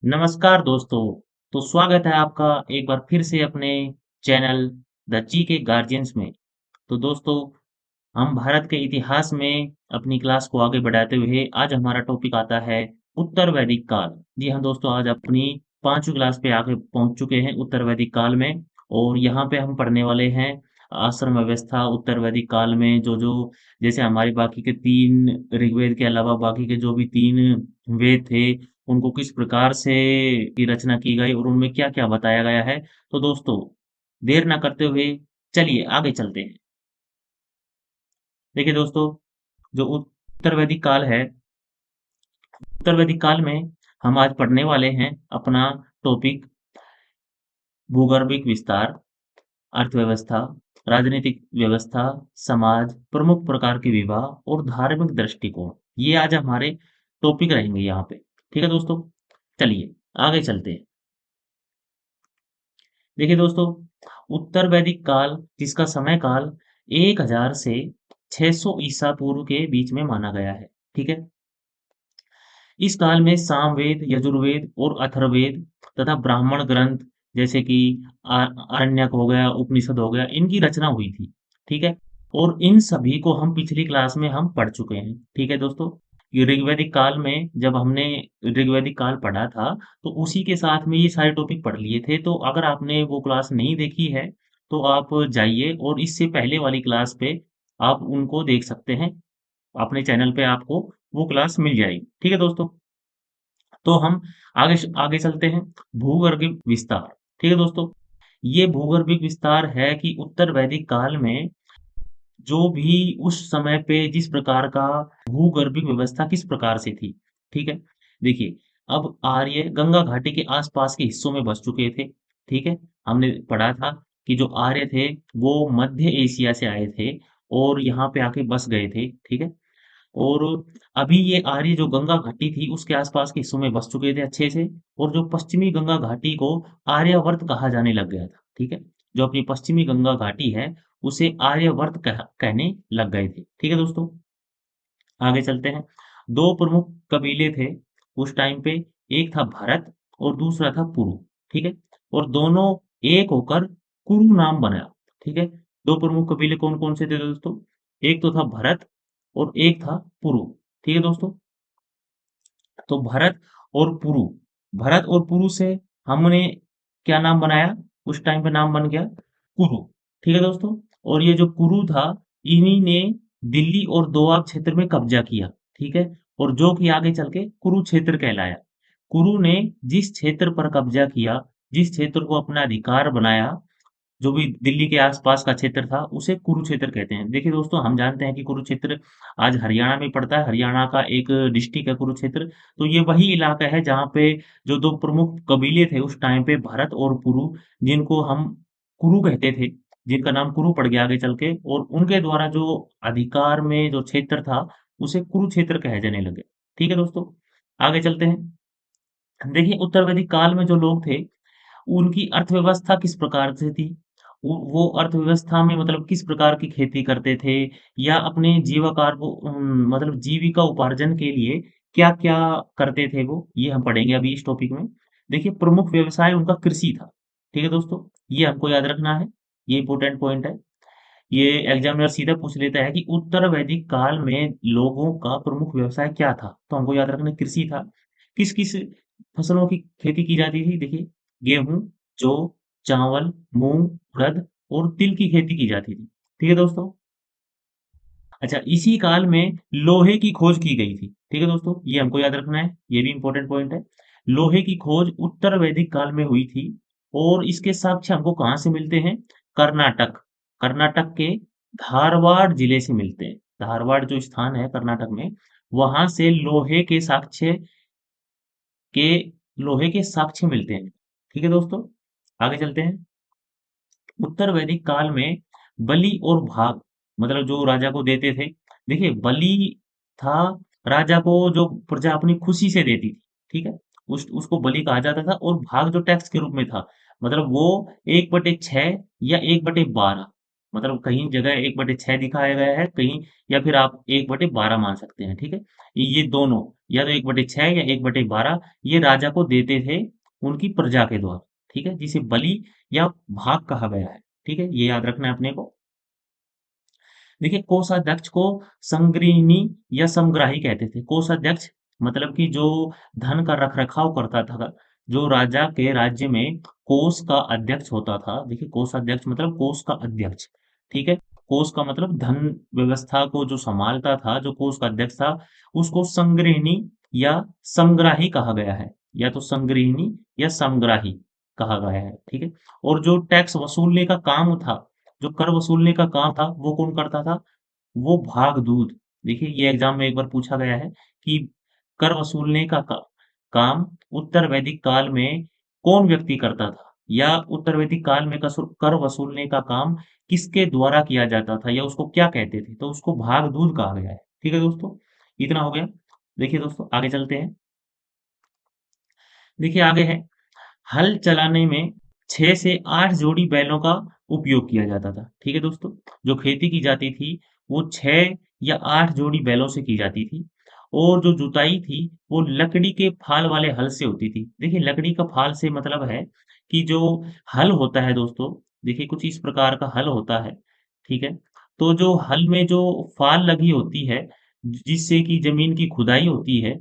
नमस्कार दोस्तों। तो स्वागत है आपका एक बार फिर से अपने चैनल द जी के गार्जियंस में। तो दोस्तों, हम भारत के इतिहास में अपनी क्लास को आगे बढ़ाते हुए आज हमारा टॉपिक आता है उत्तर वैदिक काल। जी हाँ दोस्तों, आज अपनी 5वीं क्लास पे आके पहुंच चुके हैं उत्तर वैदिक काल में। और यहाँ पे हम पढ़ने वाले हैं आश्रम व्यवस्था उत्तर वैदिक काल में। जो जो जैसे हमारे बाकी के 3 ऋग्वेद के अलावा बाकी के जो भी 3 वेद थे, उनको किस प्रकार से की रचना की गई और उनमें क्या क्या बताया गया है। तो दोस्तों, देर ना करते हुए चलिए आगे चलते हैं। देखिए दोस्तों, जो उत्तर वैदिक काल है, उत्तर वैदिक काल में हम आज पढ़ने वाले हैं अपना टॉपिक भूगर्भिक विस्तार, अर्थव्यवस्था, राजनीतिक व्यवस्था, समाज, प्रमुख प्रकार के विवाह और धार्मिक दृष्टिकोण। ये आज हमारे टॉपिक रहेंगे यहाँ पे। ठीक है दोस्तों, चलिए आगे चलते हैं। देखिए दोस्तों, उत्तर वैदिक काल जिसका समय काल 1000 से 600 ईसा पूर्व के बीच में माना गया है। ठीक है। इस काल में सामवेद, यजुर्वेद और अथर्ववेद तथा ब्राह्मण ग्रंथ जैसे कि आरण्यक हो गया, उपनिषद हो गया, इनकी रचना हुई थी। ठीक है। और इन सभी को हम पिछली क्लास में हम पढ़ चुके हैं। ठीक है दोस्तों, ये ऋग्वैदिक काल में जब हमने ऋग्वैदिक काल पढ़ा था, तो उसी के साथ में ये सारे टॉपिक पढ़ लिए थे। तो अगर आपने वो क्लास नहीं देखी है, तो आप जाइए और इससे पहले वाली क्लास पे आप उनको देख सकते हैं। अपने चैनल पे आपको वो क्लास मिल जाएगी। ठीक है दोस्तों। तो हम आगे आगे चलते हैं। भूगर्भिक विस्तार। ठीक है दोस्तों, ये भूगर्भिक विस्तार है कि उत्तर वैदिक काल में जो भी उस समय पे जिस प्रकार का भूगर्भिक व्यवस्था किस प्रकार से थी। ठीक है। देखिए, अब आर्य गंगा घाटी के आसपास के हिस्सों में बस चुके थे। ठीक है। हमने पढ़ा था कि जो आर्य थे वो मध्य एशिया से आए थे और यहाँ पे आके बस गए थे। ठीक है। और अभी ये आर्य जो गंगा घाटी थी उसके आसपास के हिस्सों में बस चुके थे अच्छे से। और जो पश्चिमी गंगा घाटी को आर्यावर्त कहा जाने लग गया था। ठीक है। जो अपनी पश्चिमी गंगा घाटी है उसे आर्यावर्त कहने लग गए थे। ठीक है दोस्तों, आगे चलते हैं। दो प्रमुख कबीले थे उस टाइम पे, एक था भरत और दूसरा था पुरु। ठीक है। और दोनों एक होकर कुरु नाम बनाया। ठीक है। दो प्रमुख कबीले कौन कौन से थे दोस्तों? एक तो था भरत और एक था पुरु। ठीक है दोस्तों। तो भरत और पुरु, भरत और पुरु से हमने क्या नाम बनाया? उस टाइम पे नाम बन गया कुरु। ठीक है दोस्तों। और ये जो कुरु था, इन्हीं ने दिल्ली और दोआब क्षेत्र में कब्जा किया। ठीक है। और जो कि आगे चल के कुरुक्षेत्र कहलाया। कुरु ने जिस क्षेत्र पर कब्जा किया, जिस क्षेत्र को अपना अधिकार बनाया, जो भी दिल्ली के आसपास का क्षेत्र था, उसे कुरुक्षेत्र कहते हैं। देखिए दोस्तों, हम जानते हैं कि कुरुक्षेत्र आज हरियाणा में पड़ता है। हरियाणा का एक डिस्ट्रिक्ट है कुरुक्षेत्र। तो ये वही इलाका है जहाँ पे जो दो प्रमुख कबीले थे उस टाइम पे, भरत और पुरु, जिनको हम कुरु कहते थे, जिनका नाम कुरु पड़ गया आगे चल के, और उनके द्वारा जो अधिकार में जो क्षेत्र था उसे कुरुक्षेत्र कहे जाने लगे। ठीक है दोस्तों, आगे चलते हैं। देखिए, उत्तर वैदिक काल में जो लोग थे, उनकी अर्थव्यवस्था किस प्रकार से थी? वो अर्थव्यवस्था में मतलब किस प्रकार की खेती करते थे, या अपने जीवकार को मतलब जीविका उपार्जन के लिए क्या-क्या करते थे वो, ये हम पढ़ेंगे अभी इस टॉपिक में। देखिए, प्रमुख व्यवसाय उनका कृषि था। ठीक है दोस्तों, ये हमको याद रखना है, ये इंपॉर्टेंट पॉइंट है। ये एग्जामिनर सीधा पूछ लेता है कि उत्तर वैदिक काल में लोगों का प्रमुख व्यवसाय क्या था? तो हमको याद रखना कृषि था। किस-किस फसलों की खेती की जाती थी? देखिए, गेहूँ, जौ, चावल, मूँग, उड़द और तिल की खेती की जाती थी। ठीक है दोस्तों? अच्छा, इसी काल में लोहे की खोज की गई थी। ठीक है दोस्तों? ये हमको याद रखना है, ये भी इम्पोर्टेंट पॉइंट है। लोहे की खोज उत्तर वैदिक काल में हुई थी और इसके साक्ष्य हमको कहाँ से मिलते हैं? कर्नाटक। कर्नाटक के धारवाड़ जिले से मिलते हैं। धारवाड़ जो स्थान है कर्नाटक में, वहाँ से के लोहे के साक्ष्य मिलते हैं। ठीक है दोस्तों? आगे चलते हैं। उत्तर वैदिक काल में बलि और भाग मतलब जो राजा को देते थे। देखिए, बलि था राजा को जो प्रजा अपनी खुशी से देती थी। ठीक है। उसको बलि कहा जाता था। और भाग जो टैक्स के रूप में था, मतलब वो 1/6 या 1/12 मतलब कहीं जगह 1/6 दिखाया गया है, कहीं या फिर आप 1/12 मान सकते हैं, ठीक है? ये दोनों, या तो 1/6 या 1/12 ये राजा को देते थे उनकी प्रजा के द्वारा, ठीक है? जिसे बलि या भाग कहा गया है, ठीक है? ये याद रखना है अपने को। देखिए, कोषाध्यक्ष को संग्रहणी या समग्राही कहते थे। कोषाध्यक्ष मतलब कि जो धन का रख-रखाव करता था, जो राजा के राज्य में कोष का अध्यक्ष होता था। देखिए, कोषाध्यक्ष मतलब कोष का अध्यक्ष, ठीक है? कोष का मतलब धन व्यवस्था को जो सँभालता था, जो कोष का अध्यक्ष था, उसको संग्रहणी या समग्राही कहा गया है, या तो संग्रहणी या समग्राही कहा गया है, ठीक है? और जो टैक्स वसूलने का काम था, जो कर वसूलने का काम था, वो कौन करता था? वो भागदूत। देखिए, ये एग्जाम में एक बार पूछा गया है कि कर वसूलने का काम उत्तर वैदिक काल में कौन व्यक्ति करता था, या उत्तर वैदिक काल में कर वसूलने का काम किसके द्वारा किया जाता था, या उसको क्या कहते थे? तो उसको भागदूत कहा गया है। ठीक है दोस्तों, इतना हो गया। देखिए दोस्तों, आगे चलते हैं। देखिए, आगे है, हल चलाने में 6 से 8 जोड़ी बैलों का उपयोग किया जाता था। ठीक है दोस्तों? जो खेती की जाती थी, वो 6 या 8 जोड़ी बैलों से की जाती थी, और जो जुताई थी, वो लकड़ी के फाल वाले हल से होती थी। देखिए, लकड़ी का फाल से मतलब है कि जो हल होता है दोस्तों, देखिए कुछ इस प्रकार का हल होता है, ठीक है? तो जो हल में जो फाल लगी होती है, जिससे कि ज़मीन की खुदाई होती है,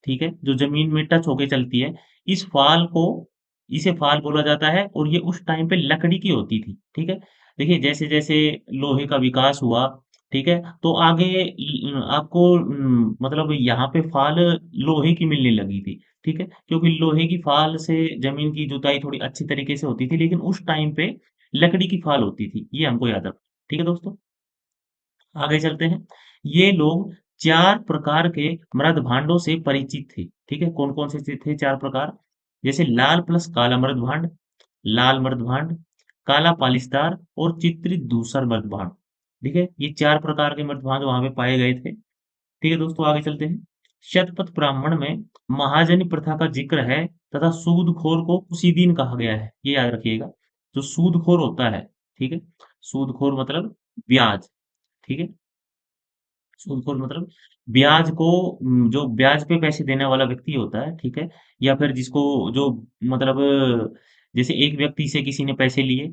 ठीक है? जो ज़मीन में टच होके चलती है, इस फाल को इसे फाल बोला जाता है, और ये उस टाइम पे लकड़ी की होती थी, ठीक है? देखिए, जैसे-जैसे लोहे का विकास हुआ, ठीक है? तो आगे आपको मतलब यहाँ पे फाल लोहे की मिलने लगी थी, ठीक है? क्योंकि लोहे की फाल से ज़मीन की जुताई थोड़ी अच्छी तरीके से होती थी, लेकिन उस टाइम पे लकड़ी की फाल होती थी, ये हमको याद रखना, ठीक है दोस्तों? आगे चलते हैं। ये लोग 4 प्रकार के मृद भांडों से परिचित थे, ठीक है? कौन-कौन से थे 4 प्रकार? जैसे लाल प्लस काला मृद भांड, लाल मृद भांड, काला पालिस्टार और चित्रित धूसर मृद भांड। ठीक है? ये 4 प्रकार के मृद भांड वहाँ पे पाए गए थे। ठीक है दोस्तों, आगे चलते हैं। शतपथ ब्राह्मण में महाजनी प्रथा का जिक्र है, तथा सूदखोर को उसी दिन कहा गया है। ये याद रखिएगा। जो सूदखोर होता है, ठीक है? सूदखोर मतलब ब्याज, ठीक है? सूदखोर मतलब ब्याज को जो ब्याज पे पैसे देने वाला व्यक्ति होता है, ठीक है? या फिर जिसको जो मतलब जैसे एक व्यक्ति से किसी ने पैसे लिए,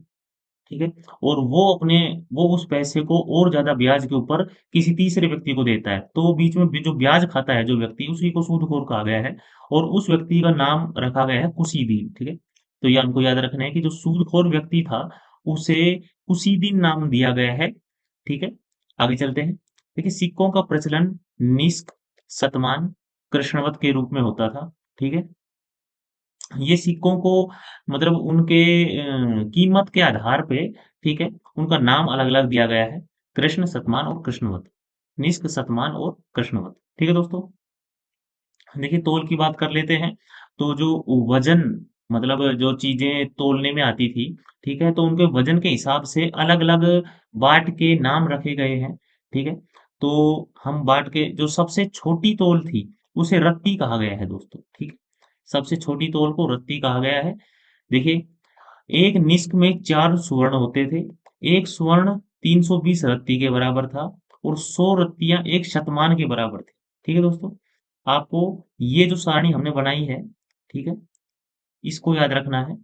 ठीक है? और वो उस पैसे को और ज़्यादा ब्याज के ऊपर किसी तीसरे व्यक्ति को देता है। तो वो बीच में जो ब्याज खाता है जो व्यक्ति, उसी को सूदखोर कहा गया है, और उस व्यक्ति का नाम रखा गया है कुशीदीन, ठीक है? तो ये हमको याद रखना है कि जो सूदखोर व्यक्ति था, उसे कुशीदीन नाम दिया गया है, ठीक है? आगे चलते हैं। देखिए, सिक्कों का प्रचलन निष्क, शतमान, कृष्णवत के रूप में होता था, ठीक है? ये सिक्कों को मतलब उनके कीमत के आधार पे, ठीक है, उनका नाम अलग-अलग दिया गया है। कृष्ण, शतमान और कृष्णवत। निष्क, शतमान और कृष्णवत। ठीक है दोस्तों? देखिए, तौल की बात कर लेते हैं। तो जो वज़न मतलब जो चीज़ें तौलने में आती थी, ठीक है? तो उनके वज़न के हिसाब से अलग-अलग बाट के नाम रखे गए हैं, ठीक है? तो हम बाट के जो सबसे छोटी तौल थी, उसे रत्ती कहा गया है दोस्तों, ठीक है? सबसे छोटी तौल को रत्ती कहा गया है। देखिए, एक निष्क में 4 स्वर्ण होते थे। 1 स्वर्ण 320 रत्ती के बराबर था, और 100 रत्तियाँ 1 शतमान के बराबर थी। ठीक है दोस्तों? आपको ये जो सारणी हमने बनाई है, ठीक है? इसको याद रखना है।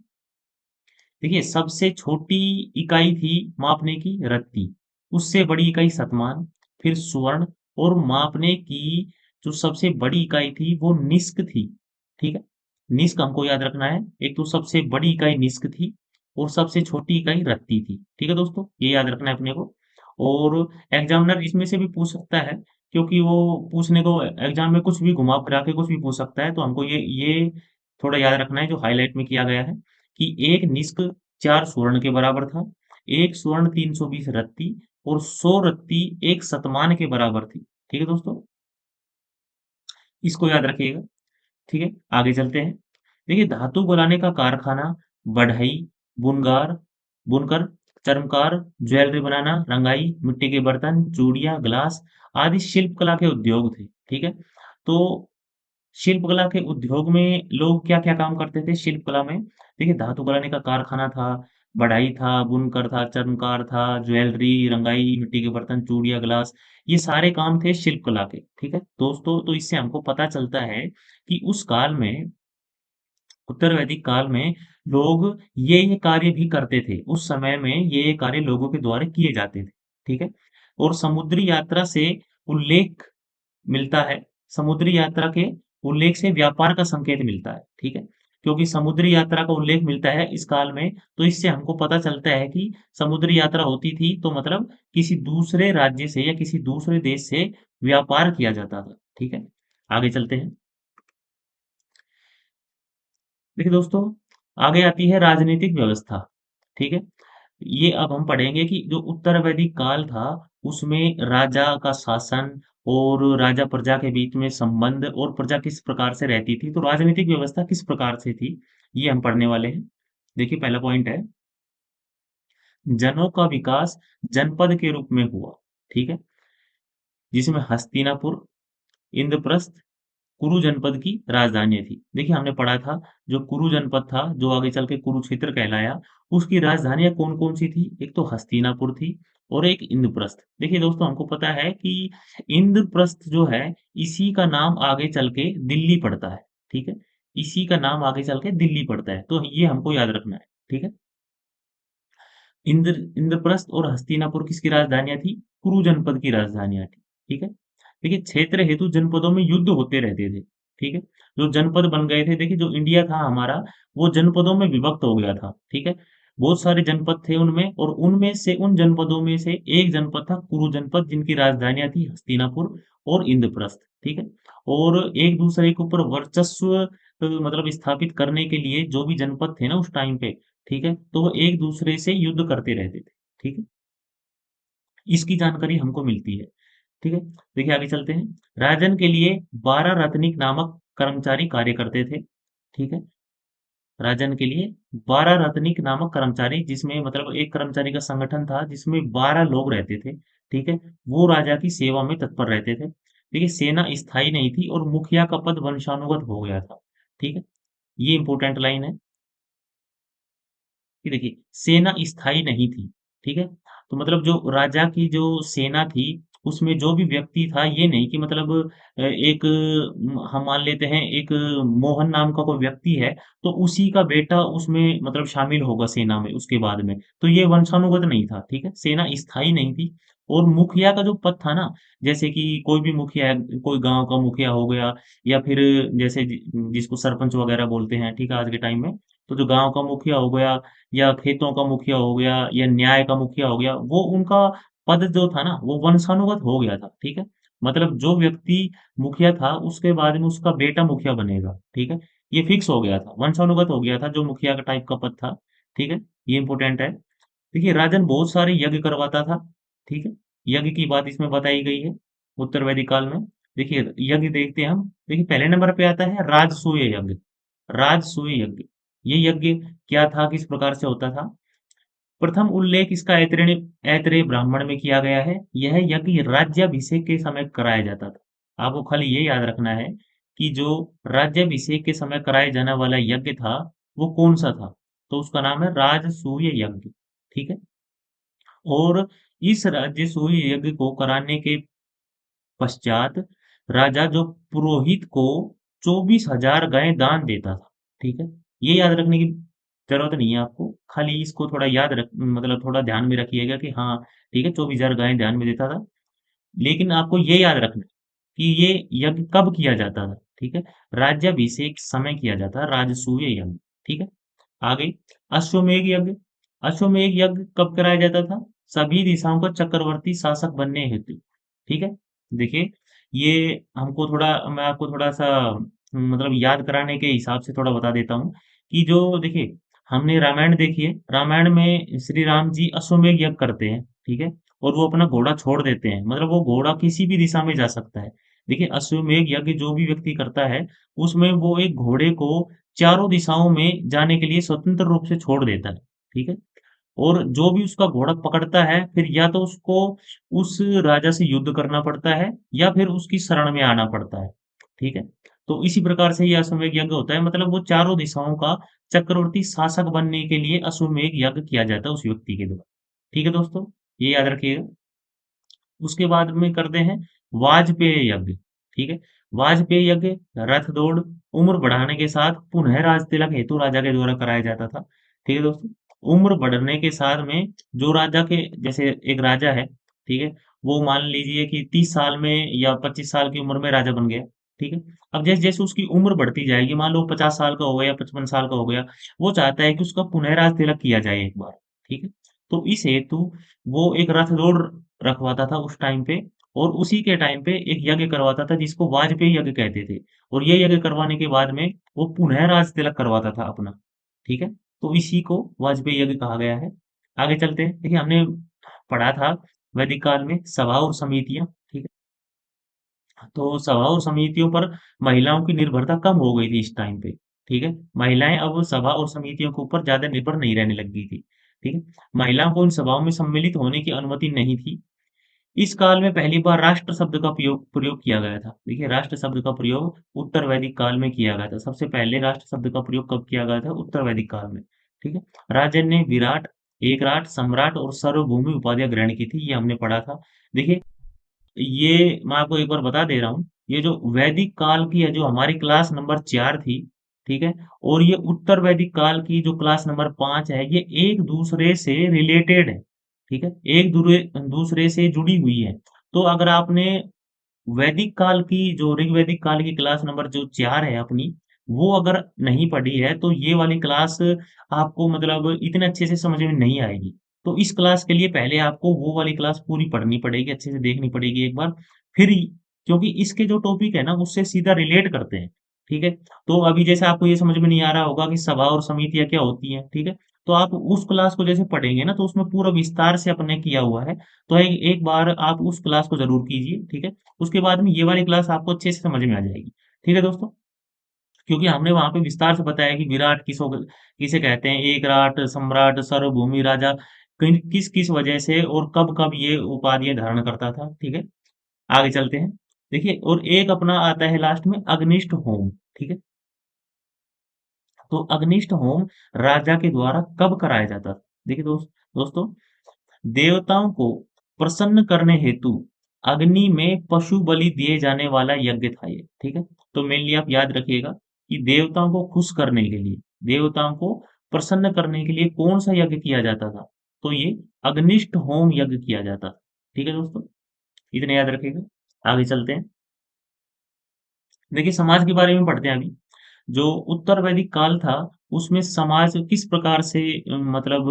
देखिए, सबसे छोटी इकाई थी मापने की रत्ती, उससे बड़ी इकाई शतमान, फिर स्वर्ण, और मापने की जो सबसे बड़ी इकाई थी वो निष्क थी, ठीक है? निष्क हमको याद रखना है। एक तो सबसे बड़ी इकाई निष्क थी, और सबसे छोटी इकाई रत्ती थी, ठीक है दोस्तों? ये याद रखना है अपने को। और एग्जामिनर इसमें से भी पूछ सकता है, क्योंकि वो पूछने को एग्जाम में कुछ भी घुमा फिरा के कुछ भी पूछ सकता है, तो हमको ये थोड़ा याद रखना है जो हाईलाइट में किया गया है, कि एक निष्क 4 स्वर्ण के बराबर था, 1 स्वर्ण 320 रत्ती, और 100 रत्ती 1 शतमान के बराबर थी। ठीक है दोस्तों? इसको याद रखिएगा, ठीक है? आगे चलते हैं। देखिए, धातु गलाने का कारखाना, बढ़ई, बुनगार बुनकर, चर्मकार, ज्वेलरी बनाना, रंगाई, मिट्टी के बर्तन, चूड़ियाँ, ग्लास आदि शिल्प कला के उद्योग थे, ठीक है? तो शिल्प कला के उद्योग में लोग क्या-क्या काम करते थे शिल्प कला में? देखिए, धातु गलाने का कारखाना था, बढ़ई था, बुनकर था, चर्मकार था, ज्वेलरी, रंगाई, मिट्टी के बर्तन, चूड़ियाँ, ग्लास, ये सारे काम थे शिल्प कला के, ठीक है दोस्तों। तो इससे हमको पता चलता है कि उस काल में, उत्तर वैदिक काल में, लोग ये कार्य भी करते थे। उस समय में ये कार्य लोगों के द्वारा किए जाते थे, ठीक है। और समुद्री यात्रा से उल्लेख मिलता है, समुद्री यात्रा के उल्लेख से व्यापार का संकेत मिलता है, ठीक है। क्योंकि समुद्री यात्रा का उल्लेख मिलता है इस काल में, तो इससे हमको पता चलता है कि समुद्री यात्रा होती थी, तो मतलब किसी दूसरे राज्य से या किसी दूसरे देश से व्यापार किया जाता था, ठीक है। आगे चलते हैं। देखिए दोस्तों, आगे आती है राजनीतिक व्यवस्था, ठीक है। ये अब हम पढ़ेंगे कि जो उत्तर वैदिक काल था, उसमें राजा का शासन और राजा प्रजा के बीच में संबंध और प्रजा किस प्रकार से रहती थी, तो राजनीतिक व्यवस्था किस प्रकार से थी, ये हम पढ़ने वाले हैं। देखिए पहला पॉइंट है, जनों का विकास जनपद के रूप में हुआ, ठीक है, जिसमें हस्तिनापुर, इंद्रप्रस्थ, कुरु जनपद की राजधानी थी। देखिए हमने पढ़ा था, जो कुरु जनपद था, जो आगे चल के कुरुक्षेत्र कहलाया, उसकी राजधानियां कौन कौन सी थी? एक तो हस्तिनापुर थी और एक इंद्रप्रस्थ। देखिए दोस्तों, हमको पता है कि इंद्रप्रस्थ जो है, इसी का नाम आगे चल के दिल्ली पड़ता है, ठीक है। इसी का नाम आगे चल के दिल्ली पड़ता है, तो ये हमको याद रखना है, ठीक है। इंद्रप्रस्थ और हस्तिनापुर किसकी राजधानियां थी? कुरु जनपद की राजधानियां थी, ठीक है। देखिए क्षेत्र हेतु जनपदों में युद्ध होते रहते थे, ठीक है। जो जनपद बन गए थे, देखिए जो इंडिया था हमारा, वो जनपदों में विभक्त हो गया था, ठीक है। बहुत सारे जनपद थे उनमें, और उनमें से, उन जनपदों में से एक जनपद था कुरु जनपद, जिनकी राजधानियां थी हस्तिनापुर और इंद्रप्रस्थ, ठीक है। और एक दूसरे के ऊपर वर्चस्व मतलब स्थापित करने के लिए जो भी जनपद थे ना उस टाइम पे, ठीक है, तो वो एक दूसरे से युद्ध करते रहते थे, ठीक है। इसकी जानकारी हमको मिलती है, ठीक है। देखिए आगे चलते हैं। राजन के लिए 12 रत्निक नामक कर्मचारी कार्य करते थे, ठीक है। राजन के लिए 12 रत्निक नामक कर्मचारी, जिसमें मतलब एक कर्मचारी का संगठन था जिसमें 12 लोग रहते थे, ठीक है। वो राजा की सेवा में तत्पर रहते थे। देखिए सेना स्थायी नहीं थी और मुखिया का पद वंशानुगत हो गया था, ठीक है। ये इंपॉर्टेंट लाइन है कि देखिए सेना स्थायी नहीं थी, ठीक है। तो मतलब जो राजा की जो सेना थी, उसमें जो भी व्यक्ति था, ये नहीं कि मतलब एक हम मान लेते हैं एक मोहन नाम का कोई व्यक्ति है, तो उसी का बेटा उसमें मतलब शामिल होगा सेना में उसके बाद में, तो ये वंशानुगत नहीं था, ठीक है। सेना स्थायी नहीं थी। और मुखिया का जो पद था ना, जैसे कि कोई भी मुखिया है, कोई गांव का मुखिया हो गया, या फिर जैसे जिसको सरपंच वगैरह बोलते हैं, ठीक है, आज के टाइम में, तो जो गांव का मुखिया हो गया, या खेतों का मुखिया हो गया, या न्याय का मुखिया हो गया, वो उनका पद जो था ना, वो वंशानुगत हो गया था, ठीक है। मतलब जो व्यक्ति मुखिया था, उसके बाद में उसका बेटा मुखिया बनेगा, ठीक है। ये फिक्स हो गया था, वंशानुगत हो गया था, जो मुखिया का टाइप का पद था, ठीक है। ये इंपॉर्टेंट है। देखिए राजन बहुत सारे यज्ञ करवाता था, ठीक है। यज्ञ की बात इसमें बताई गई है उत्तर वैदिक काल में। देखिए यज्ञ देखते हैं हम। देखिए पहले नंबर पे आता है राजसूय यज्ञ। राजसूय यज्ञ, ये यज्ञ क्या था, किस प्रकार से होता था? प्रथम उल्लेख इसका ऐतरेय ब्राह्मण में किया गया है। यह यज्ञ राज्याभिषेक के समय कराया जाता था। आपको खाली ये याद रखना है कि जो राज्याभिषेक के समय कराया जाने वाला यज्ञ था, वो कौन सा था? तो उसका नाम है राजसूय यज्ञ, ठीक है। और इस राजसूय यज्ञ को कराने के पश्चात राजा जो पुरोहित को 24,000 गायें दान देता था, ठीक है। ये याद रखने की जरूरत नहीं है आपको, खाली इसको थोड़ा याद रख मतलब थोड़ा ध्यान में रखिएगा कि हाँ, ठीक है, 24,000 गायें ध्यान में देता था। लेकिन आपको ये याद रखना है कि ये यज्ञ कब किया जाता था, ठीक है। राज्याभिषेक समय किया जाता है राजसूय यज्ञ, ठीक है। आगे अश्वमेध यज्ञ। अश्वमेध यज्ञ कब कराया जाता था? सभी दिशाओं का चक्रवर्ती शासक बनने हेतु, ठीक है। देखिए ये हमको थोड़ा, मैं आपको थोड़ा सा मतलब याद कराने के हिसाब से थोड़ा बता देता हूँ कि जो देखिए हमने रामायण देखी है, रामायण में श्री राम जी अश्वमेध यज्ञ करते हैं, ठीक है। और वो अपना घोड़ा छोड़ देते हैं, मतलब वो घोड़ा किसी भी दिशा में जा सकता है। देखिए अश्वमेध यज्ञ जो भी व्यक्ति करता है, उसमें वो एक घोड़े को चारों दिशाओं में जाने के लिए स्वतंत्र रूप से छोड़ देता है, ठीक है। और जो भी उसका घोड़ा पकड़ता है, फिर या तो उसको उस राजा से युद्ध करना पड़ता है, या फिर उसकी शरण में आना पड़ता है, ठीक है। तो इसी प्रकार से ये अश्वमेध यज्ञ होता है, मतलब वो चारों दिशाओं का चक्रवर्ती शासक बनने के लिए अश्वमेध यज्ञ किया जाता है उस व्यक्ति के द्वारा। ठीक है दोस्तों, ये याद रखिएगा। उसके बाद में करते हैं वाजपेय यज्ञ। ठीक है, वाजपेय यज्ञ रथ दौड़ उम्र बढ़ाने के साथ पुनः राज तिलक हेतु राजा के द्वारा कराया जाता था। ठीक है दोस्तों, उम्र बढ़ने के साथ में जो राजा के, जैसे एक राजा है, ठीक है, वो मान लीजिए कि 30 साल में या 25 साल की उम्र में राजा बन गया। ठीक है, अब जैसे जैसे उसकी उम्र बढ़ती जाएगी, मान लो 50 साल का हो गया, 55 साल का हो गया, वो चाहता है कि उसका पुनः राज तिलक किया जाए एक बार। ठीक है, तो इस हेतु वो एक रथ दौड़ रखवाता था उस टाइम पे, और उसी के टाइम पे एक यज्ञ करवाता था जिसको वाजपेयी यज्ञ कहते थे। और ये यज्ञ करवाने के बाद में वो पुनः राज तिलक करवाता था अपना। ठीक है, तो इसी को वाजपेयी यज्ञ कहा गया है। आगे चलते हैं। देखिए, हमने पढ़ा था वैदिक काल में सभा और समितियां। ठीक है, तो सभा और समितियों पर महिलाओं की निर्भरता कम हो गई थी इस टाइम पे। ठीक है, महिलाएं अब सभा और समितियों के ऊपर ज्यादा निर्भर नहीं रहने लग गई थी। ठीक है, महिलाओं को इन सभाओं में सम्मिलित होने की अनुमति नहीं थी। इस काल में पहली बार राष्ट्र शब्द का प्रयोग प्रयोग किया गया था। देखिए, राष्ट्र शब्द का प्रयोग उत्तर वैदिक काल में किया गया था। सबसे पहले राष्ट्र शब्द का प्रयोग कब किया गया था? उत्तर वैदिक काल में। ठीक है, राजन ने विराट, एकराट, सम्राट और सार्वभौमी उपाधियां ग्रहण की थी, ये हमने पढ़ा था। देखिए, ये मैं आपको एक बार बता दे रहा हूँ, ये जो वैदिक काल की है, जो हमारी क्लास नंबर 4 थी, ठीक है, और ये उत्तर वैदिक काल की जो क्लास नंबर 5 है, ये एक दूसरे से रिलेटेड है। ठीक है, एक दूसरे से जुड़ी हुई है। तो अगर आपने वैदिक काल की, जो ऋग्वैदिक काल की क्लास नंबर जो 4 है अपनी, वो अगर नहीं पढ़ी है, तो ये वाली क्लास आपको मतलब इतने अच्छे से समझ में नहीं आएगी। तो इस क्लास के लिए पहले आपको वो वाली क्लास पूरी पढ़नी पड़ेगी, अच्छे से देखनी पड़ेगी एक बार, फिर क्योंकि इसके जो टॉपिक है ना, उससे सीधा रिलेट करते हैं। ठीक है, तो अभी जैसे आपको ये समझ में नहीं आ रहा होगा कि सभा और समितियाँ क्या होती हैं, ठीक है? तो आप उस क्लास को जैसे पढ़ेंगे ना, तो उसमें पूरा विस्तार से अपने किया हुआ है। तो एक एक बार आप उस क्लास को ज़रूर कीजिए, ठीक है? उसके बाद में ये वाली क्लास आपको अच्छे से समझ में आ जाएगी। ठीक है दोस्तों? क्योंकि हमने वहाँ पे विस्तार से बताया कि विराट किसे कहते हैं, एकराट, सम्राट, सार्वभौमी राजा, किस-किस वजह से और कब-कब ये उपाधियाँ धारण करता था, ठीक है? आगे चलते हैं। देखिए, और एक अपना आता है लास्ट में अग्निष्ट होम, ठीक है? तो अग्निष्ट होम राजा के द्वारा कब कराया जाता था? देखिए दोस्तों, देवताओं को प्रसन्न करने हेतु अग्नि में पशु बलि दिए जाने वाला यज्ञ था ये। ठीक है, तो मेनली आप याद रखिएगा कि देवताओं को खुश करने के लिए, देवताओं को प्रसन्न करने के लिए कौन सा यज्ञ किया जाता था? तो ये अग्निष्ट होम यज्ञ किया जाता था। ठीक है दोस्तों, इतने याद रखिएगा। आगे चलते हैं। देखिए, समाज के बारे में पढ़ते हैं अभी। जो उत्तर वैदिक काल था, उसमें समाज किस प्रकार से मतलब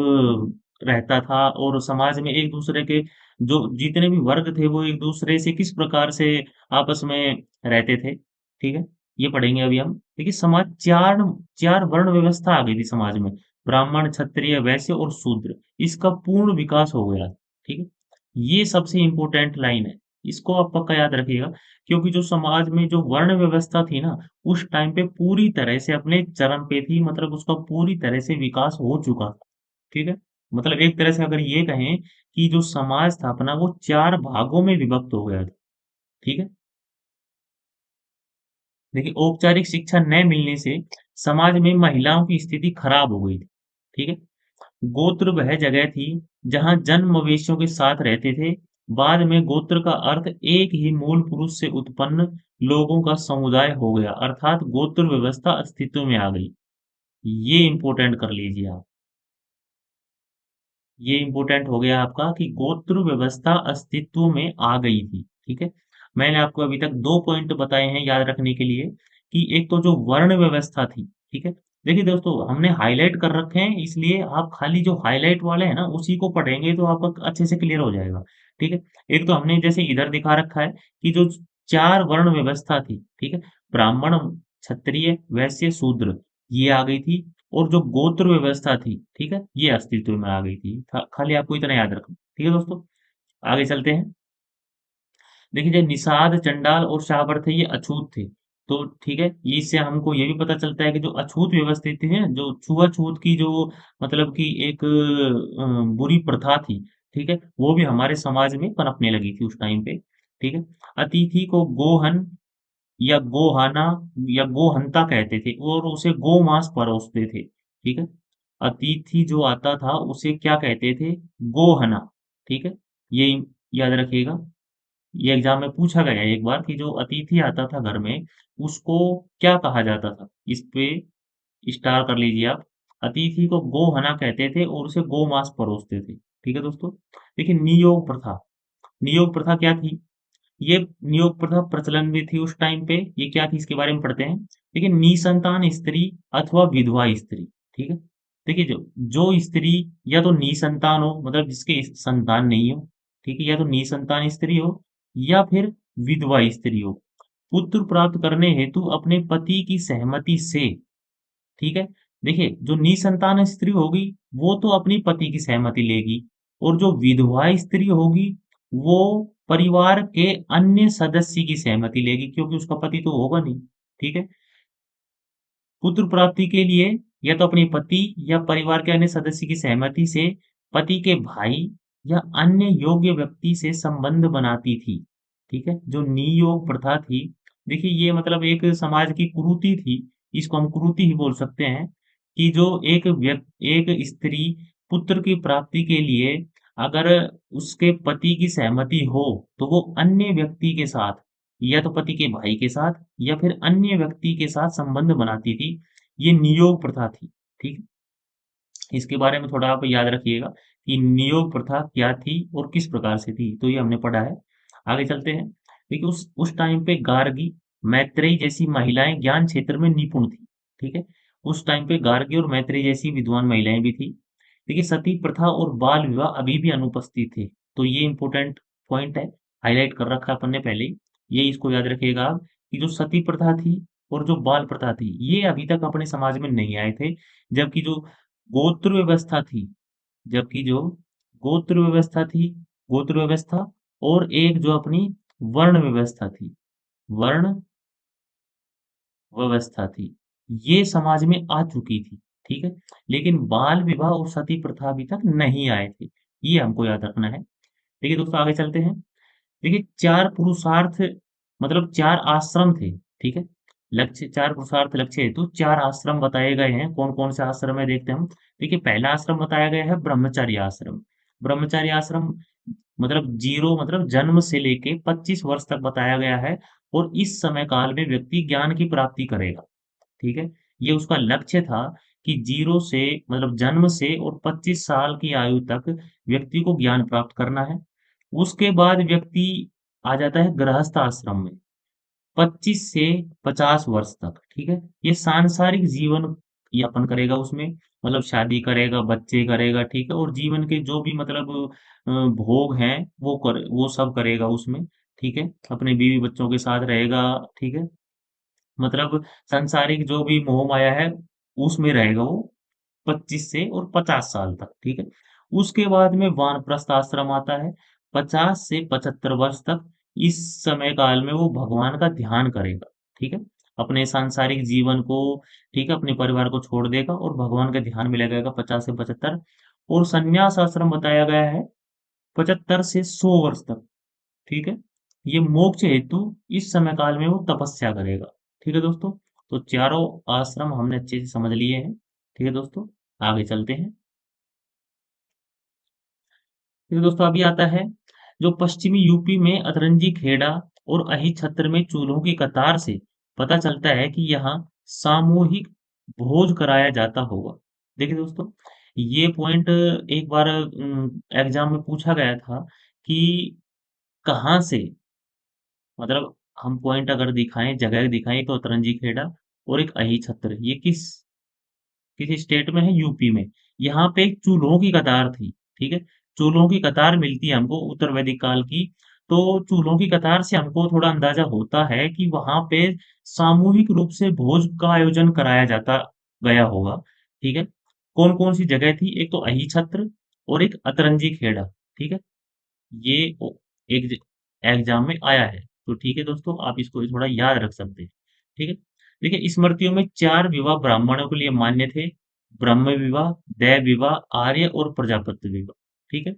रहता था, और समाज में एक दूसरे के जो जितने भी वर्ग थे, वो एक दूसरे से किस प्रकार से आपस में रहते थे। ठीक है, ये पढ़ेंगे अभी हम। देखिए, समाज चार चार वर्ण व्यवस्था आ गई थी समाज में। ब्राह्मण, क्षत्रिय, वैश्य और शूद्र, इसका पूर्ण विकास हो गया। ठीक है, ये सबसे इम्पोर्टेंट लाइन है, इसको आप पक्का याद रखिएगा। क्योंकि जो समाज में जो वर्ण व्यवस्था थी ना, उस टाइम पे पूरी तरह से अपने चरम पे थी, मतलब उसका पूरी तरह से विकास हो चुका था। ठीक है, मतलब एक तरह से अगर ये कहें कि जो समाज था अपना, वो 4 भागों में विभक्त हो गया था। ठीक है, देखिए, औपचारिक शिक्षा न मिलने से समाज में महिलाओं की स्थिति खराब हो गई थी। ठीक है, गोत्र वह जगह थी जहां जन्म मवेशियों के साथ रहते थे। बाद में गोत्र का अर्थ एक ही मूल पुरुष से उत्पन्न लोगों का समुदाय हो गया, अर्थात गोत्र व्यवस्था अस्तित्व में आ गई। ये इंपॉर्टेंट कर लीजिए आप। ये इम्पोर्टेंट हो गया आपका कि गोत्र व्यवस्था अस्तित्व में आ गई थी। ठीक है, मैंने आपको अभी तक 2 पॉइंट बताए हैं याद रखने के लिए, कि एक तो जो वर्ण व्यवस्था थी। ठीक है, देखिए दोस्तों, हमने हाईलाइट कर रखे हैं, इसलिए आप खाली जो हाईलाइट वाले हैं ना, उसी को पढ़ेंगे तो आपका अच्छे से क्लियर हो जाएगा। ठीक है, एक तो हमने जैसे इधर दिखा रखा है कि जो 4 वर्ण व्यवस्था थी, ठीक है, ब्राह्मण, क्षत्रिय, वैश्य, शूद्र, ये आ गई थी। और जो गोत्र व्यवस्था थी, ठीक है, ये अस्तित्व में आ गई थी। खाली आपको इतना याद रखना। ठीक है दोस्तों, आगे चलते हैं। देखिए, जो निषाद, चंडाल और शाहवर थे, ये अछूत थे। तो ठीक है, ये इससे हमको ये भी पता चलता है कि जो अछूत व्यवस्थित थी ना, जो छुआछूत की जो मतलब कि एक बुरी प्रथा थी, ठीक है, वो भी हमारे समाज में पनपने लगी थी उस टाइम पे। ठीक है, अतिथि को गोहन या गोहाना या गोहंता कहते थे, और उसे गोमांस परोसते थे। ठीक है। अतिथि जो आता था उसे क्या कहते थे? गोहना। ठीक है। ये याद रखिएगा। ये एग्जाम में पूछा गया है एक बार कि जो अतिथि आता था घर में, उसको क्या कहा जाता था? इस पे स्टार कर लीजिए आप। अतिथि को गोहना कहते थे और उसे गोमांस परोसते थे। ठीक है दोस्तों। देखिए, नियोग प्रथा। नियोग प्रथा क्या थी? ये नियोग प्रथा प्रचलन में थी उस टाइम पे। ये क्या थी, इसके बारे में पढ़ते हैं। देखिए, निसंतान स्त्री अथवा विधवा स्त्री। ठीक है। देखिए, जो जो स्त्री या तो निसंतान हो, मतलब जिसके संतान नहीं हो, ठीक है, या तो निसंतान स्त्री हो या फिर विधवा स्त्री हो, पुत्र प्राप्त करने हेतु अपने पति की सहमति से, ठीक है। देखिए, जो निसंतान स्त्री होगी वो तो अपनी पति की सहमति लेगी, और जो विधवा स्त्री होगी वो परिवार के अन्य सदस्य की सहमति लेगी, क्योंकि उसका पति तो होगा नहीं। ठीक है। पुत्र प्राप्ति के लिए या तो अपने पति या परिवार के अन्य सदस्य की सहमति से पति के भाई या अन्य योग्य व्यक्ति से संबंध बनाती थी। ठीक है। जो नियोग प्रथा थी, देखिए ये मतलब एक समाज की कुरीति थी। इसको हम कुरीति ही बोल सकते हैं कि जो एक स्त्री पुत्र की प्राप्ति के लिए अगर उसके पति की सहमति हो, तो वो अन्य व्यक्ति के साथ, या तो पति के भाई के साथ या फिर अन्य व्यक्ति के साथ संबंध बनाती थी। ये नियोग प्रथा थी। ठीक। इसके बारे में थोड़ा आप याद रखिएगा कि नियोग प्रथा क्या थी और किस प्रकार से थी, तो ये हमने पढ़ा है। आगे चलते हैं। देखिए, उस टाइम पे गार्गी, मैत्रेयी जैसी महिलाएं ज्ञान क्षेत्र में निपुण थी। ठीक है। उस टाइम पे गार्गी और मैत्रेयी जैसी विद्वान महिलाएं भी थी। देखिए, सती प्रथा और बाल विवाह अभी भी अनुपस्थित थे। तो ये इंपॉर्टेंट पॉइंट है, हाईलाइट कर रखा है अपन ने पहले ही। ये इसको याद रखिएगा आप कि जो सती प्रथा थी और जो बाल प्रथा थी, ये अभी तक अपने समाज में नहीं आए थे। जबकि जो गोत्र व्यवस्था थी जबकि जो गोत्र व्यवस्था थी, गोत्र व्यवस्था और एक जो अपनी वर्ण व्यवस्था थी, वर्ण व्यवस्था थी, ये समाज में आ चुकी थी। ठीक है। लेकिन बाल विवाह और सती प्रथा अभी तक नहीं आए थे। ये हमको याद रखना है। देखिए दोस्तों, आगे चलते हैं। देखिए, 4 पुरुषार्थ, मतलब 4 आश्रम थे। ठीक है। लक्ष्य, 4 पुरुषार्थ लक्ष्य हेतु 4 आश्रम बताए गए हैं। कौन-कौन से आश्रम है देखते हैं हम। देखिए, पहला आश्रम बताया गया है ब्रह्मचर्य आश्रम। ब्रह्मचर्य आश्रम मतलब 0, मतलब जन्म से लेके 25 वर्ष तक बताया गया है, और इस समय काल में व्यक्ति ज्ञान की प्राप्ति करेगा। ठीक है। ये उसका लक्ष्य था कि 0 से, मतलब जन्म से और 25 साल की आयु तक व्यक्ति को ज्ञान प्राप्त करना है। उसके बाद व्यक्ति आ जाता है गृहस्थ आश्रम में, 25 से 50 वर्ष तक। ठीक है। ये सांसारिक जीवन यापन करेगा उसमें, मतलब शादी करेगा, बच्चे करेगा। ठीक है। और जीवन के जो भी मतलब भोग हैं वो सब करेगा उसमें। ठीक है। अपने बीवी बच्चों के साथ रहेगा। ठीक है। मतलब सांसारिक जो भी मोह माया है उसमें रहेगा वो 25 से और 50 साल तक। ठीक है। उसके बाद में वानप्रस्थ आश्रम आता है, 50 से 75 वर्ष तक। इस समय काल में वो भगवान का ध्यान करेगा। ठीक है। अपने सांसारिक जीवन को, ठीक है, अपने परिवार को छोड़ देगा और भगवान के ध्यान में लगेगा 50 से 75। और संन्यास आश्रम बताया गया है 75 से 100 वर्ष तक। ठीक है। ये मोक्ष हेतु इस समय काल में वो तपस्या करेगा। ठीक है दोस्तों। तो चारों आश्रम हमने अच्छे से समझ लिए हैं। ठीक है दोस्तों। आगे चलते हैं। ठीक है दोस्तों, अभी आता है जो पश्चिमी यूपी में अतरंजी खेड़ा और अही छत्र में चूल्हों की कतार से पता चलता है कि यहाँ सामूहिक भोज कराया जाता होगा। देखिए दोस्तों, ये पॉइंट एक बार एग्जाम में पूछा गया था कि कहाँ से, मतलब हम पॉइंट अगर दिखाएं, जगह दिखाएं, तो अतरंजी खेड़ा और एक अही छत्र, ये किस स्टेट में है? यूपी में। यहाँ पे एक चूल्हों की कतार थी। ठीक है। चूल्हों की कतार मिलती है हमको उत्तर वैदिक काल की। तो चूल्हों की कतार से हमको थोड़ा अंदाजा होता है कि वहां पे सामूहिक रूप से भोज का आयोजन कराया जाता गया होगा। ठीक है। कौन कौन सी जगह थी? एक तो अही छत्र और एक अतरंजी खेड़ा। ठीक है। ये एक एग्जाम में आया है। तो ठीक है दोस्तों, आप इसको थोड़ा याद रख सकते हैं। ठीक है। देखिए, स्मृतियों में 4 विवाह ब्राह्मणों के लिए मान्य थे: ब्रह्म विवाह, दैव विवाह, आर्य और प्रजापति विवाह। ठीक है।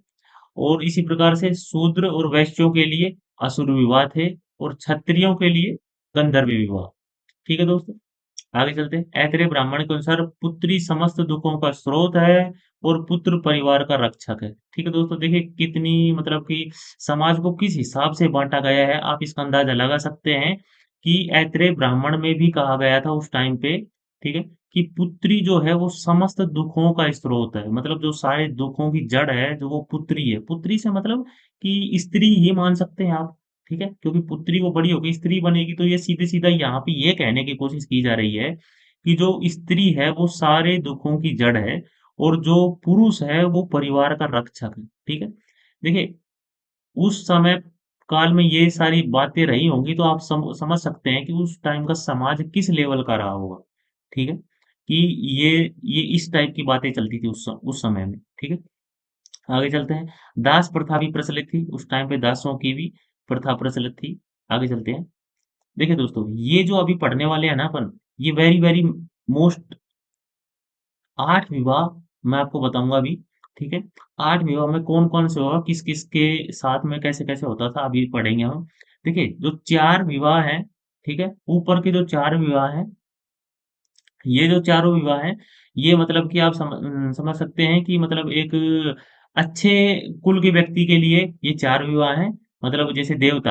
और इसी प्रकार से शूद्र और वैश्यों के लिए असुर विवाह थे, और क्षत्रियों के लिए गंधर्व विवाह। ठीक है दोस्तों, आगे चलते हैं। ऐतरेय ब्राह्मण के अनुसार पुत्री समस्त दुखों का स्रोत है और पुत्र परिवार का रक्षक है। ठीक है दोस्तों, देखिए कितनी मतलब कि समाज को किस हिसाब से बांटा गया है, आप इसका अंदाजा लगा सकते हैं कि ऐतरेय ब्राह्मण में भी कहा गया था उस टाइम पे, ठीक है, कि पुत्री जो है वो समस्त दुखों का स्रोत है, मतलब जो सारे दुखों की जड़ है जो वो पुत्री है। पुत्री से मतलब कि स्त्री ही मान सकते हैं आप, ठीक है, क्योंकि पुत्री वो बड़ी होगी स्त्री बनेगी, तो ये सीधे सीधा यहाँ पे ये कहने की कोशिश की जा रही है कि जो स्त्री है वो सारे दुखों की जड़ है और जो पुरुष है वो परिवार का रक्षक है। ठीक है, देखिए उस समय काल में ये सारी बातें रही होंगी तो आप समझ सकते हैं कि उस टाइम का समाज किस लेवल का रहा होगा। ठीक है, कि ये ये इस टाइप की बातें चलती थी उस समय में। ठीक है, आगे चलते हैं। दास प्रथा भी प्रचलित थी उस टाइम पे, दासों की भी प्रथा प्रचलित थी। आगे चलते हैं। देखिए दोस्तों, ये जो अभी पढ़ने वाले हैं ना अपन, ये वेरी वेरी मोस्ट 8 विवाह मैं आपको बताऊंगा अभी। ठीक है, 8 विवाह में कौन कौन से होगा, किस किस के साथ में कैसे कैसे होता था, अभी पढ़ेंगे हम। देखिए जो 4 विवाह हैं, ठीक है, ऊपर के जो 4 विवाह हैं, ये जो चारों विवाह हैं, ये मतलब कि आप समझ सकते हैं कि मतलब एक अच्छे कुल के व्यक्ति के लिए ये 4 विवाह हैं। मतलब जैसे देवता,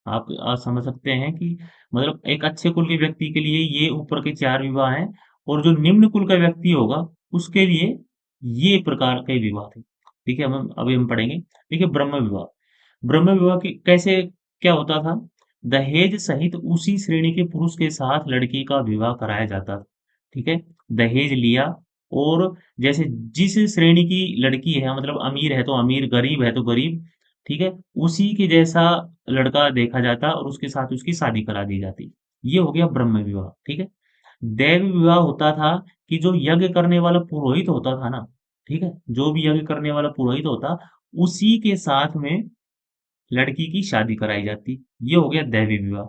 आप समझ सकते हैं कि मतलब एक अच्छे कुल के व्यक्ति के लिए ये ऊपर के 4 विवाह हैं, और जो निम्न कुल का व्यक्ति होगा उसके लिए ये प्रकार के विवाह थे। ठीक है, हम अभी हम पढ़ेंगे। देखिए ब्रह्म विवाह। ब्रह्म विवाह की कैसे क्या होता था? दहेज सहित उसी श्रेणी के पुरुष के साथ लड़की का विवाह कराया जाता था। ठीक है, दहेज लिया, और जैसे जिस श्रेणी की लड़की है, मतलब अमीर है तो अमीर, गरीब है तो गरीब, ठीक है, उसी के जैसा लड़का देखा जाता और उसके साथ उसकी शादी करा दी जाती। ये हो गया ब्रह्म विवाह। ठीक है, दैव विवाह होता था कि जो यज्ञ करने वाला पुरोहित होता था ना, ठीक है, जो भी यज्ञ करने वाला पुरोहित होता, उसी के साथ में लड़की की शादी कराई जाती। ये हो गया दैवी विवाह।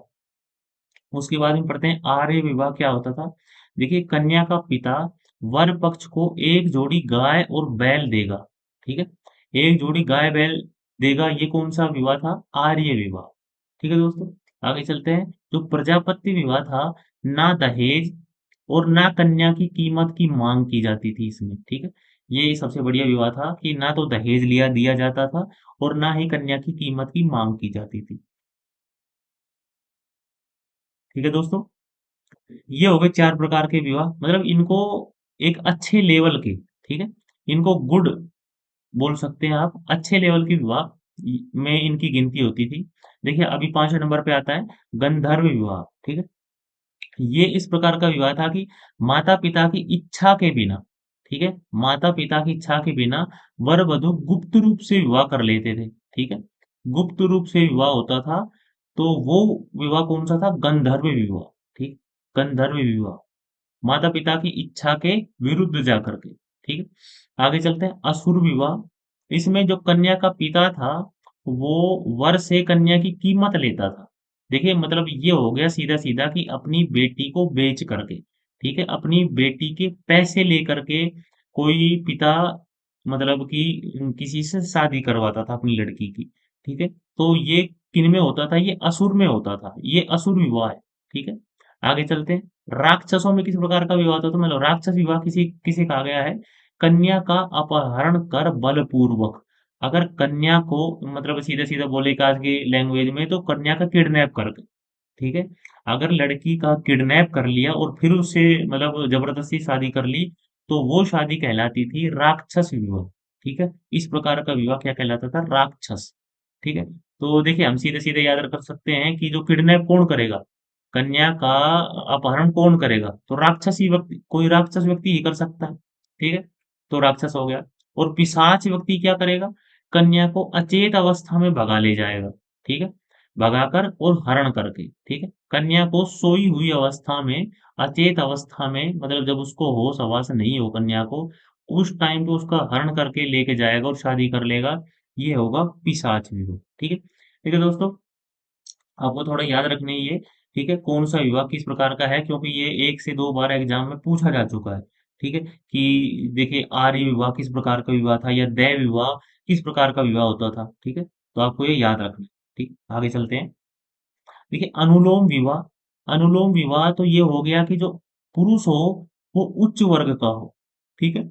उसके बाद में पढ़ते हैं आर्य विवाह क्या होता था। देखिए कन्या का पिता वर पक्ष को एक जोड़ी गाय और बैल देगा। ठीक है, एक जोड़ी गाय बैल देगा, ये कौन सा विवाह था? आर्य विवाह। ठीक है दोस्तों, आगे चलते हैं। जो प्रजापति विवाह था, ना दहेज और ना कन्या की कीमत की मांग की जाती थी इसमें। ठीक है, ये सबसे बढ़िया विवाह था कि ना तो दहेज लिया दिया जाता था और ना ही कन्या की कीमत की मांग की जाती थी। ठीक है दोस्तों, ये हो गए 4 प्रकार के विवाह, मतलब इनको एक अच्छे लेवल के, ठीक है, इनको गुड बोल सकते हैं आप, अच्छे लेवल के विवाह में इनकी गिनती होती थी। देखिए अभी 5वें नंबर पे आता है गंधर्व विवाह। ठीक है, ये इस प्रकार का विवाह था कि माता पिता की इच्छा के बिना, ठीक है, माता पिता की इच्छा के बिना वर वधु गुप्त रूप से विवाह कर लेते थे। ठीक है, गुप्त रूप से विवाह होता था, तो वो विवाह कौन सा था? गंधर्व विवाह। ठीक, गंधर्व विवाह, माता पिता की इच्छा के विरुद्ध जाकर के। ठीक है, आगे चलते हैं। असुर विवाह, इसमें जो कन्या का पिता था वो वर से कन्या की कीमत लेता था। देखिए मतलब ये हो गया सीधा सीधा कि अपनी बेटी को बेच करके, ठीक है, अपनी बेटी के पैसे लेकर के कोई पिता मतलब कि किसी से शादी करवाता था अपनी लड़की की। ठीक है, तो ये किन में होता था? ये असुर में होता था, ये असुर विवाह है। ठीक है, आगे चलते हैं। राक्षसों में किस प्रकार का विवाह होता था? मतलब राक्षस विवाह किसी किसे कहा गया है? कन्या का अपहरण कर बलपूर्वक, अगर कन्या को मतलब सीधा सीधा बोले आज की लैंग्वेज में तो कन्या का किडनैप कर, ठीक है, अगर लड़की का किडनैप कर लिया और फिर उससे मतलब जबरदस्ती शादी कर ली, तो वो शादी कहलाती थी राक्षस विवाह। ठीक है, इस प्रकार का विवाह क्या कहलाता था? राक्षस। ठीक है, तो देखिए हम सीधे सीधे याद रख सकते हैं कि जो किडनैप कौन करेगा, कन्या का अपहरण कौन करेगा, तो राक्षस ही व्यक्ति, कोई राक्षस व्यक्ति ही कर सकता है। ठीक है, तो राक्षस हो गया। और पिशाच व्यक्ति क्या करेगा? कन्या को अचेत अवस्था में भगा ले जाएगा। ठीक है, भगाकर और हरण करके। ठीक है, कन्या को सोई हुई अवस्था में, अचेत अवस्था में, मतलब जब उसको होश आवास नहीं हो कन्या को, उस टाइम पे उसका हरण करके लेके जाएगा और शादी कर लेगा। ये होगा पिशाच विवाह। ठीक है, ठीक है दोस्तों, आपको थोड़ा याद रखने ये, ठीक है, कौन सा विवाह किस प्रकार का है, क्योंकि ये 1 से 2 बार एग्जाम में पूछा जा चुका है। ठीक है, कि देखिए आर्य विवाह किस प्रकार का विवाह था या दैव विवाह किस प्रकार का विवाह होता था। ठीक है, तो आपको ये याद रखना है। ठीक, आगे चलते हैं। देखिए अनुलोम विवाह, अनुलोम विवाह तो ये हो गया कि जो पुरुष हो वो उच्च वर्ग का हो, ठीक है,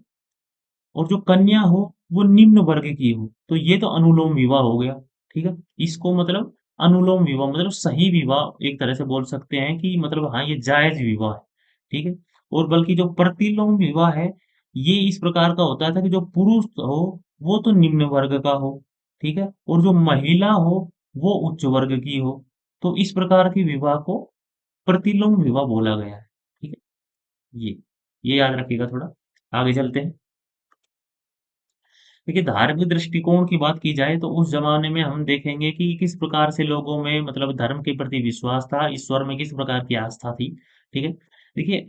और जो कन्या हो वो निम्न वर्ग की हो, तो ये तो अनुलोम विवाह हो गया, ठीक है। इसको मतलब अनुलोम विवाह मतलब सही विवाह एक तरह से बोल सकते हैं कि मतलब हाँ, ये जायज विवाह है, ठीक है। और बल्कि जो प्रतिलोम विवाह है, ये इस प्रकार का होता था कि जो पुरुष हो वो तो निम्न वर्ग का हो, ठीक है, और जो महिला हो वो उच्च वर्ग की हो, तो इस प्रकार की विवाह को प्रतिलोम विवाह बोला गया है, ठीक है। ये याद रखिएगा थोड़ा। आगे चलते हैं। देखिए, धार्मिक दृष्टिकोण की बात की जाए तो उस ज़माने में हम देखेंगे कि किस प्रकार से लोगों में मतलब धर्म के प्रति विश्वास था, ईश्वर में किस प्रकार की आस्था थी, ठीक है? देखिए,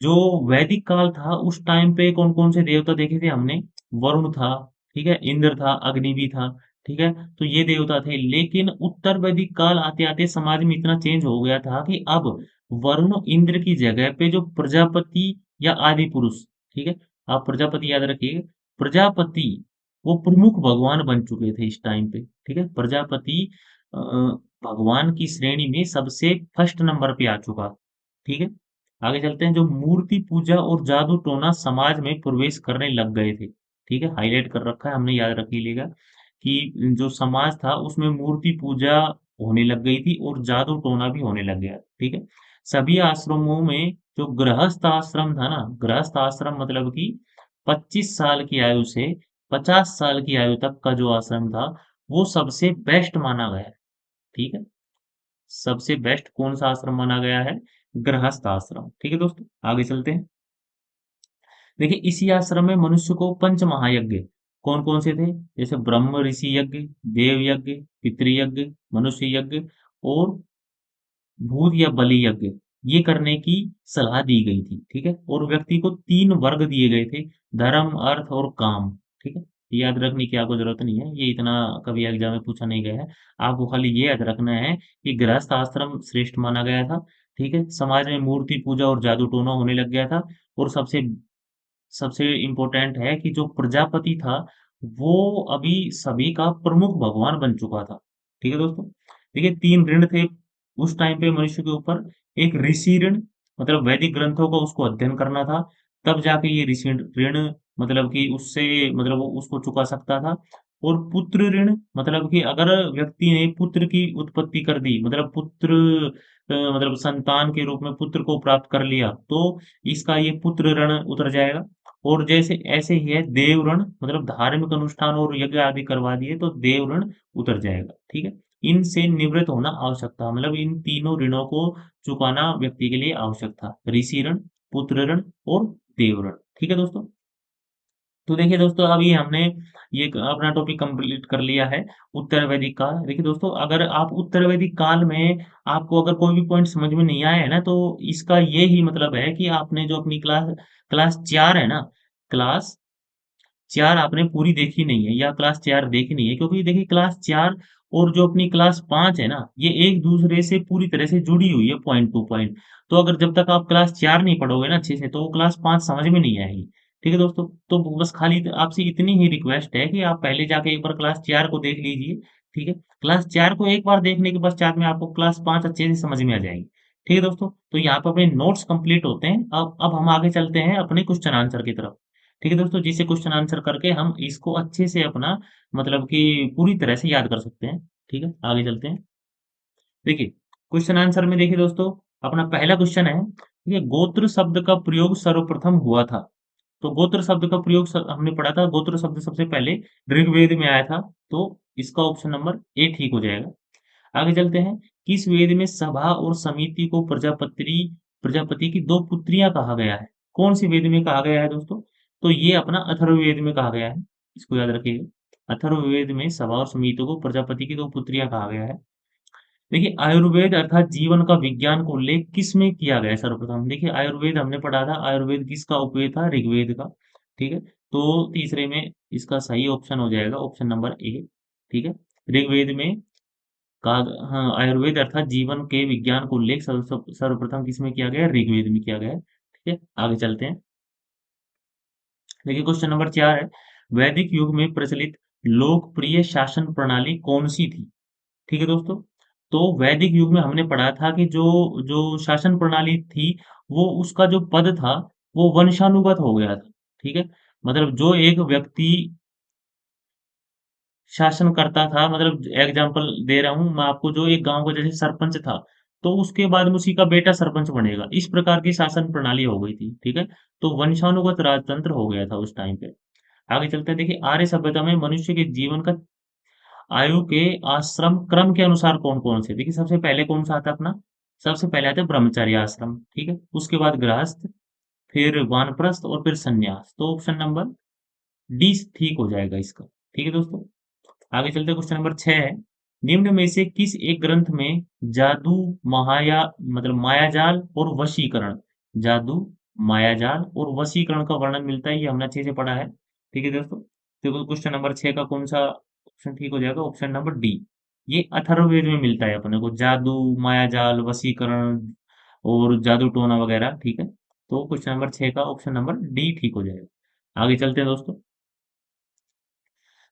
जो वैदिक काल था उस टाइम पे कौन-कौन से देवता देखे थे हमने? वरुण था, ठीक है? इंद्र था, अग्नि भी था, ठीक है? तो ये देवता थे, लेकिन उत्तर वैदिक काल आते-आते समाज में इतना चेंज हो गया था कि अब वरुण, इंद्र की जगह पे जो प्रजापति या आदि पुरुष, ठीक है? आप प्रजापति याद रखिए, प्रजापति वो प्रमुख भगवान बन चुके थे इस टाइम पे, ठीक है? प्रजापति अ, भगवान की श्रेणी में सबसे फर्स्ट नंबर पे आ चुका, ठीक है? आगे चलते हैं। जो मूर्ति पूजा और जादू टोना समाज में प्रवेश करने लग गए थे, ठीक है, हाईलाइट कर रखा है हमने, याद रख लीजिएगा कि जो समाज था उसमें मूर्ति पूजा होने लग गई थी और जादू टोना भी होने लग गया, ठीक है। सभी आश्रमों में जो गृहस्थ आश्रम था ना, गृहस्थ आश्रम मतलब कि 25 साल की आयु से 50 साल की आयु तक का जो आश्रम था वो सबसे बेस्ट माना गया, ठीक है। सबसे बेस्ट कौन सा आश्रम माना गया है? गृहस्थ आश्रम, ठीक है दोस्तों। आगे चलते हैं। देखिए, इसी आश्रम में मनुष्य को पंच महायज्ञ कौन कौन से थे? जैसे ब्रह्म ऋषि यज्ञ, देव यज्ञ, पितृयज्ञ, मनुष्य यज्ञ और भूत या बलि यज्ञ, ये करने की सलाह दी गई थी, ठीक है। और व्यक्ति को 3 वर्ग दिए गए थे, धर्म, अर्थ और काम, ठीक है। ये याद रखने की आपको जरूरत नहीं है, ये इतना कभी एग्जाम में पूछा नहीं गया है। आपको खाली ये याद रखना है कि गृहस्थ आश्रम श्रेष्ठ माना गया था, ठीक है। समाज में मूर्ति पूजा और जादू टोना होने लग गया था, और सबसे सबसे इम्पोर्टेंट है कि जो प्रजापति था, वो अभी सभी का प्रमुख भगवान बन चुका था। ठीक है दोस्तों? देखिए 3 ऋण थे उस टाइम पे मनुष्य के ऊपर। एक ऋषि ऋण, मतलब वैदिक ग्रंथों का उसको अध्ययन करना था, तब जाके ये ऋषि ऋण मतलब कि उससे मतलब वो उसको चुका सकता था। और पुत्र ऋण मतलब कि अगर व्यक्ति ने पुत्र की उत्पत्ति कर दी, मतलब पुत्र मतलब संतान के रूप में पुत्र को प्राप्त कर लिया, तो इसका ये पुत्र ऋण उतर जाएगा। और जैसे ऐसे ही है देव ऋण, मतलब धार्मिक अनुष्ठान और यज्ञ आदि करवा दिए तो देव ऋण उतर जाएगा, ठीक है। इनसे निवृत्त होना आवश्यक था, मतलब इन तीनों ऋणों को चुकाना व्यक्ति के लिए आवश्यक था, ऋषि ऋण, पुत्र ऋण और देव ऋण, ठीक है दोस्तों। तो देखिए दोस्तों, अभी हमने ये अपना टॉपिक कंप्लीट कर लिया है, उत्तर वैदिक काल। देखिए दोस्तों, अगर आप उत्तर वैदिक काल में आपको अगर कोई भी पॉइंट समझ में नहीं आया है ना, तो इसका ये ही मतलब है कि आपने जो अपनी क्लास क्लास 4 है ना, क्लास 4 आपने पूरी देखी नहीं है, या क्लास 4 देखी नहीं है, क्योंकि देखिए क्लास 4 और जो अपनी क्लास 5 है ना, ये एक दूसरे से पूरी तरह से जुड़ी हुई है पॉइंट टू पॉइंट। तो अगर जब तक आप क्लास 4 नहीं पढ़ोगे ना अच्छे से, तो वो क्लास 5 समझ में नहीं आएगी, ठीक है दोस्तों। तो बस खाली आपसे इतनी ही रिक्वेस्ट है कि आप पहले जाके एक बार क्लास 4 को देख लीजिए, ठीक है। क्लास 4 को एक बार देखने के पश्चात में आपको क्लास 5 अच्छे से समझ में आ जाएगी, ठीक है दोस्तों। तो यहाँ पे अपने नोट्स कंप्लीट होते हैं। अब हम आगे चलते हैं अपने क्वेश्चन आंसर की तरफ, ठीक है दोस्तों, जिसे क्वेश्चन आंसर करके हम इसको अच्छे से अपना मतलब कि पूरी तरह से याद कर सकते हैं, ठीक है। आगे चलते हैं। देखिए, क्वेश्चन आंसर में देखिए दोस्तों, अपना पहला क्वेश्चन है, देखिए गोत्र शब्द का प्रयोग सर्वप्रथम हुआ था। तो गोत्र शब्द का प्रयोग हमने पढ़ा था, गोत्र शब्द सबसे पहले ऋग्वेद में आया था, तो इसका ऑप्शन नंबर ए ठीक हो जाएगा। आगे चलते हैं। किस वेद में सभा और समिति को प्रजापति की 2 पुत्रियां कहा गया है? कौन सी वेद में कहा गया है दोस्तों? तो ये अपना अथर्ववेद में कहा गया है, इसको याद रखिएगा। अथर्ववेद में सभा और समिति को प्रजापति की 2 पुत्रियां कहा गया है। देखिए, आयुर्वेद अर्थात जीवन का विज्ञान का उल्लेख किसमें किया गया है सर्वप्रथम? देखिए, आयुर्वेद हमने पढ़ा था, आयुर्वेद किसका उपवेद था? ऋग्वेद का, ठीक है। तो तीसरे में इसका सही ऑप्शन हो जाएगा ऑप्शन नंबर ए, ठीक है। ऋग्वेद में कहा, हाँ, आयुर्वेद अर्थात जीवन के विज्ञान को उल्लेख सर्वप्रथम किसमें किया गया है? ऋग्वेद में किया गया है, ठीक है। आगे चलते हैं। देखिए, क्वेश्चन नंबर 4 है, वैदिक युग में प्रचलित लोकप्रिय शासन प्रणाली कौन सी थी? ठीक है दोस्तों। तो वैदिक युग में हमने पढ़ा था कि जो जो शासन प्रणाली थी, वो उसका जो पद था, वो वंशानुगत हो गया था। ठीक है? मतलब जो एक व्यक्ति शासन करता था, मतलब एग्जाम्पल दे रहा हूँ मैं आपको, जो एक गांव का जैसे सरपंच था, तो उसके बाद में उसी का बेटा सरपंच बनेगा, इस प्रकार की शासन प्रणाली हो गई थी। ठीक है? तो वंशानुगत राजतंत्र हो गया था उस टाइम पे। आगे चलते हैं, देखिए आर्य सभ्यता में मनुष्य के जीवन का आयु के आश्रम क्रम के अनुसार कौन कौन से, देखिए सबसे पहले कौन सा आता है अपना, सबसे पहले आता है ब्रह्मचर्य आश्रम। ठीक है? उसके बाद गृहस्थ, फिर वानप्रस्थ और फिर संन्यास। तो ऑप्शन नंबर डी ठीक हो जाएगा इसका। ठीक है दोस्तों, आगे चलते क्वेश्चन नंबर 6 है, निम्न में से किस एक ग्रंथ में जादू, महाया मतलब मायाजाल और वशीकरण, जादू, मायाजाल और वशीकरण का वर्णन मिलता है, ये हमने अच्छे से पढ़ा है। ठीक है दोस्तों, तो क्वेश्चन नंबर 6 का कौन सा ऑप्शन ठीक हो जाएगा, ऑप्शन नंबर डी। ये अथर्ववेद में मिलता है अपने को, जादू, मायाजाल, वशीकरण और जादू टोना वगैरह। ठीक है? तो क्वेश्चन नंबर 6 का ऑप्शन नंबर डी ठीक हो जाएगा। आगे चलते हैं दोस्तों,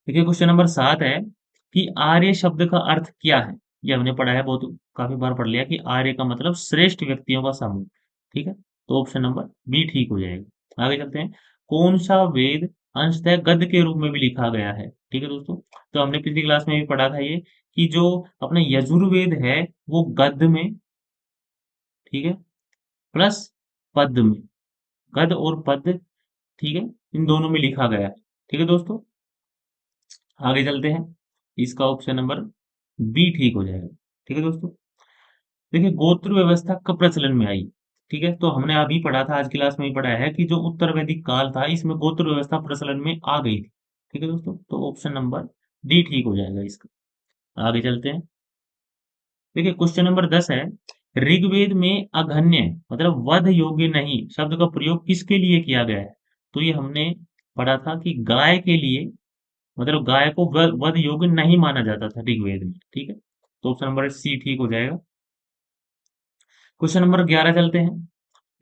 देखिए क्वेश्चन नंबर 7 है कि आर्य शब्द का अर्थ क्या है। ये हमने पढ़ा है, बहुत काफी बार पढ़ लिया कि आर्य का मतलब श्रेष्ठ व्यक्तियों का समूह। ठीक है? तो ऑप्शन नंबर बी ठीक हो जाएगा। आगे चलते हैं, कौन सा वेद अंशतः गद्य के रूप में भी लिखा गया है। ठीक है दोस्तों, तो हमने पिछली क्लास में भी पढ़ा था ये, कि जो अपना यजुर्वेद है वो गद्य में, ठीक है, प्लस पद्य में, गद्य और पद्य, ठीक है, इन दोनों में लिखा गया है। ठीक है दोस्तों, आगे चलते हैं, इसका ऑप्शन नंबर बी ठीक हो जाएगा। ठीक है दोस्तों, देखिए गोत्र व्यवस्था कब प्रचलन में आई। ठीक है? तो हमने अभी पढ़ा था, आज की क्लास में ही पढ़ा है कि जो उत्तर वैदिक काल था, इसमें गोत्र व्यवस्था प्रचलन में आ गई थी। ठीक है दोस्तों, तो ऑप्शन नंबर डी ठीक हो जाएगा इसका। आगे चलते हैं, देखिए क्वेश्चन नंबर 10 है, ऋग्वेद में अघन्य मतलब वध योग्य नहीं शब्द का प्रयोग किसके लिए किया गया है। तो ये हमने पढ़ा था कि गाय के लिए, मतलब गाय को वध योग्य नहीं माना जाता था ऋग्वेद में। ठीक है? तो ऑप्शन नंबर सी ठीक हो जाएगा। क्वेश्चन नंबर 11 चलते हैं,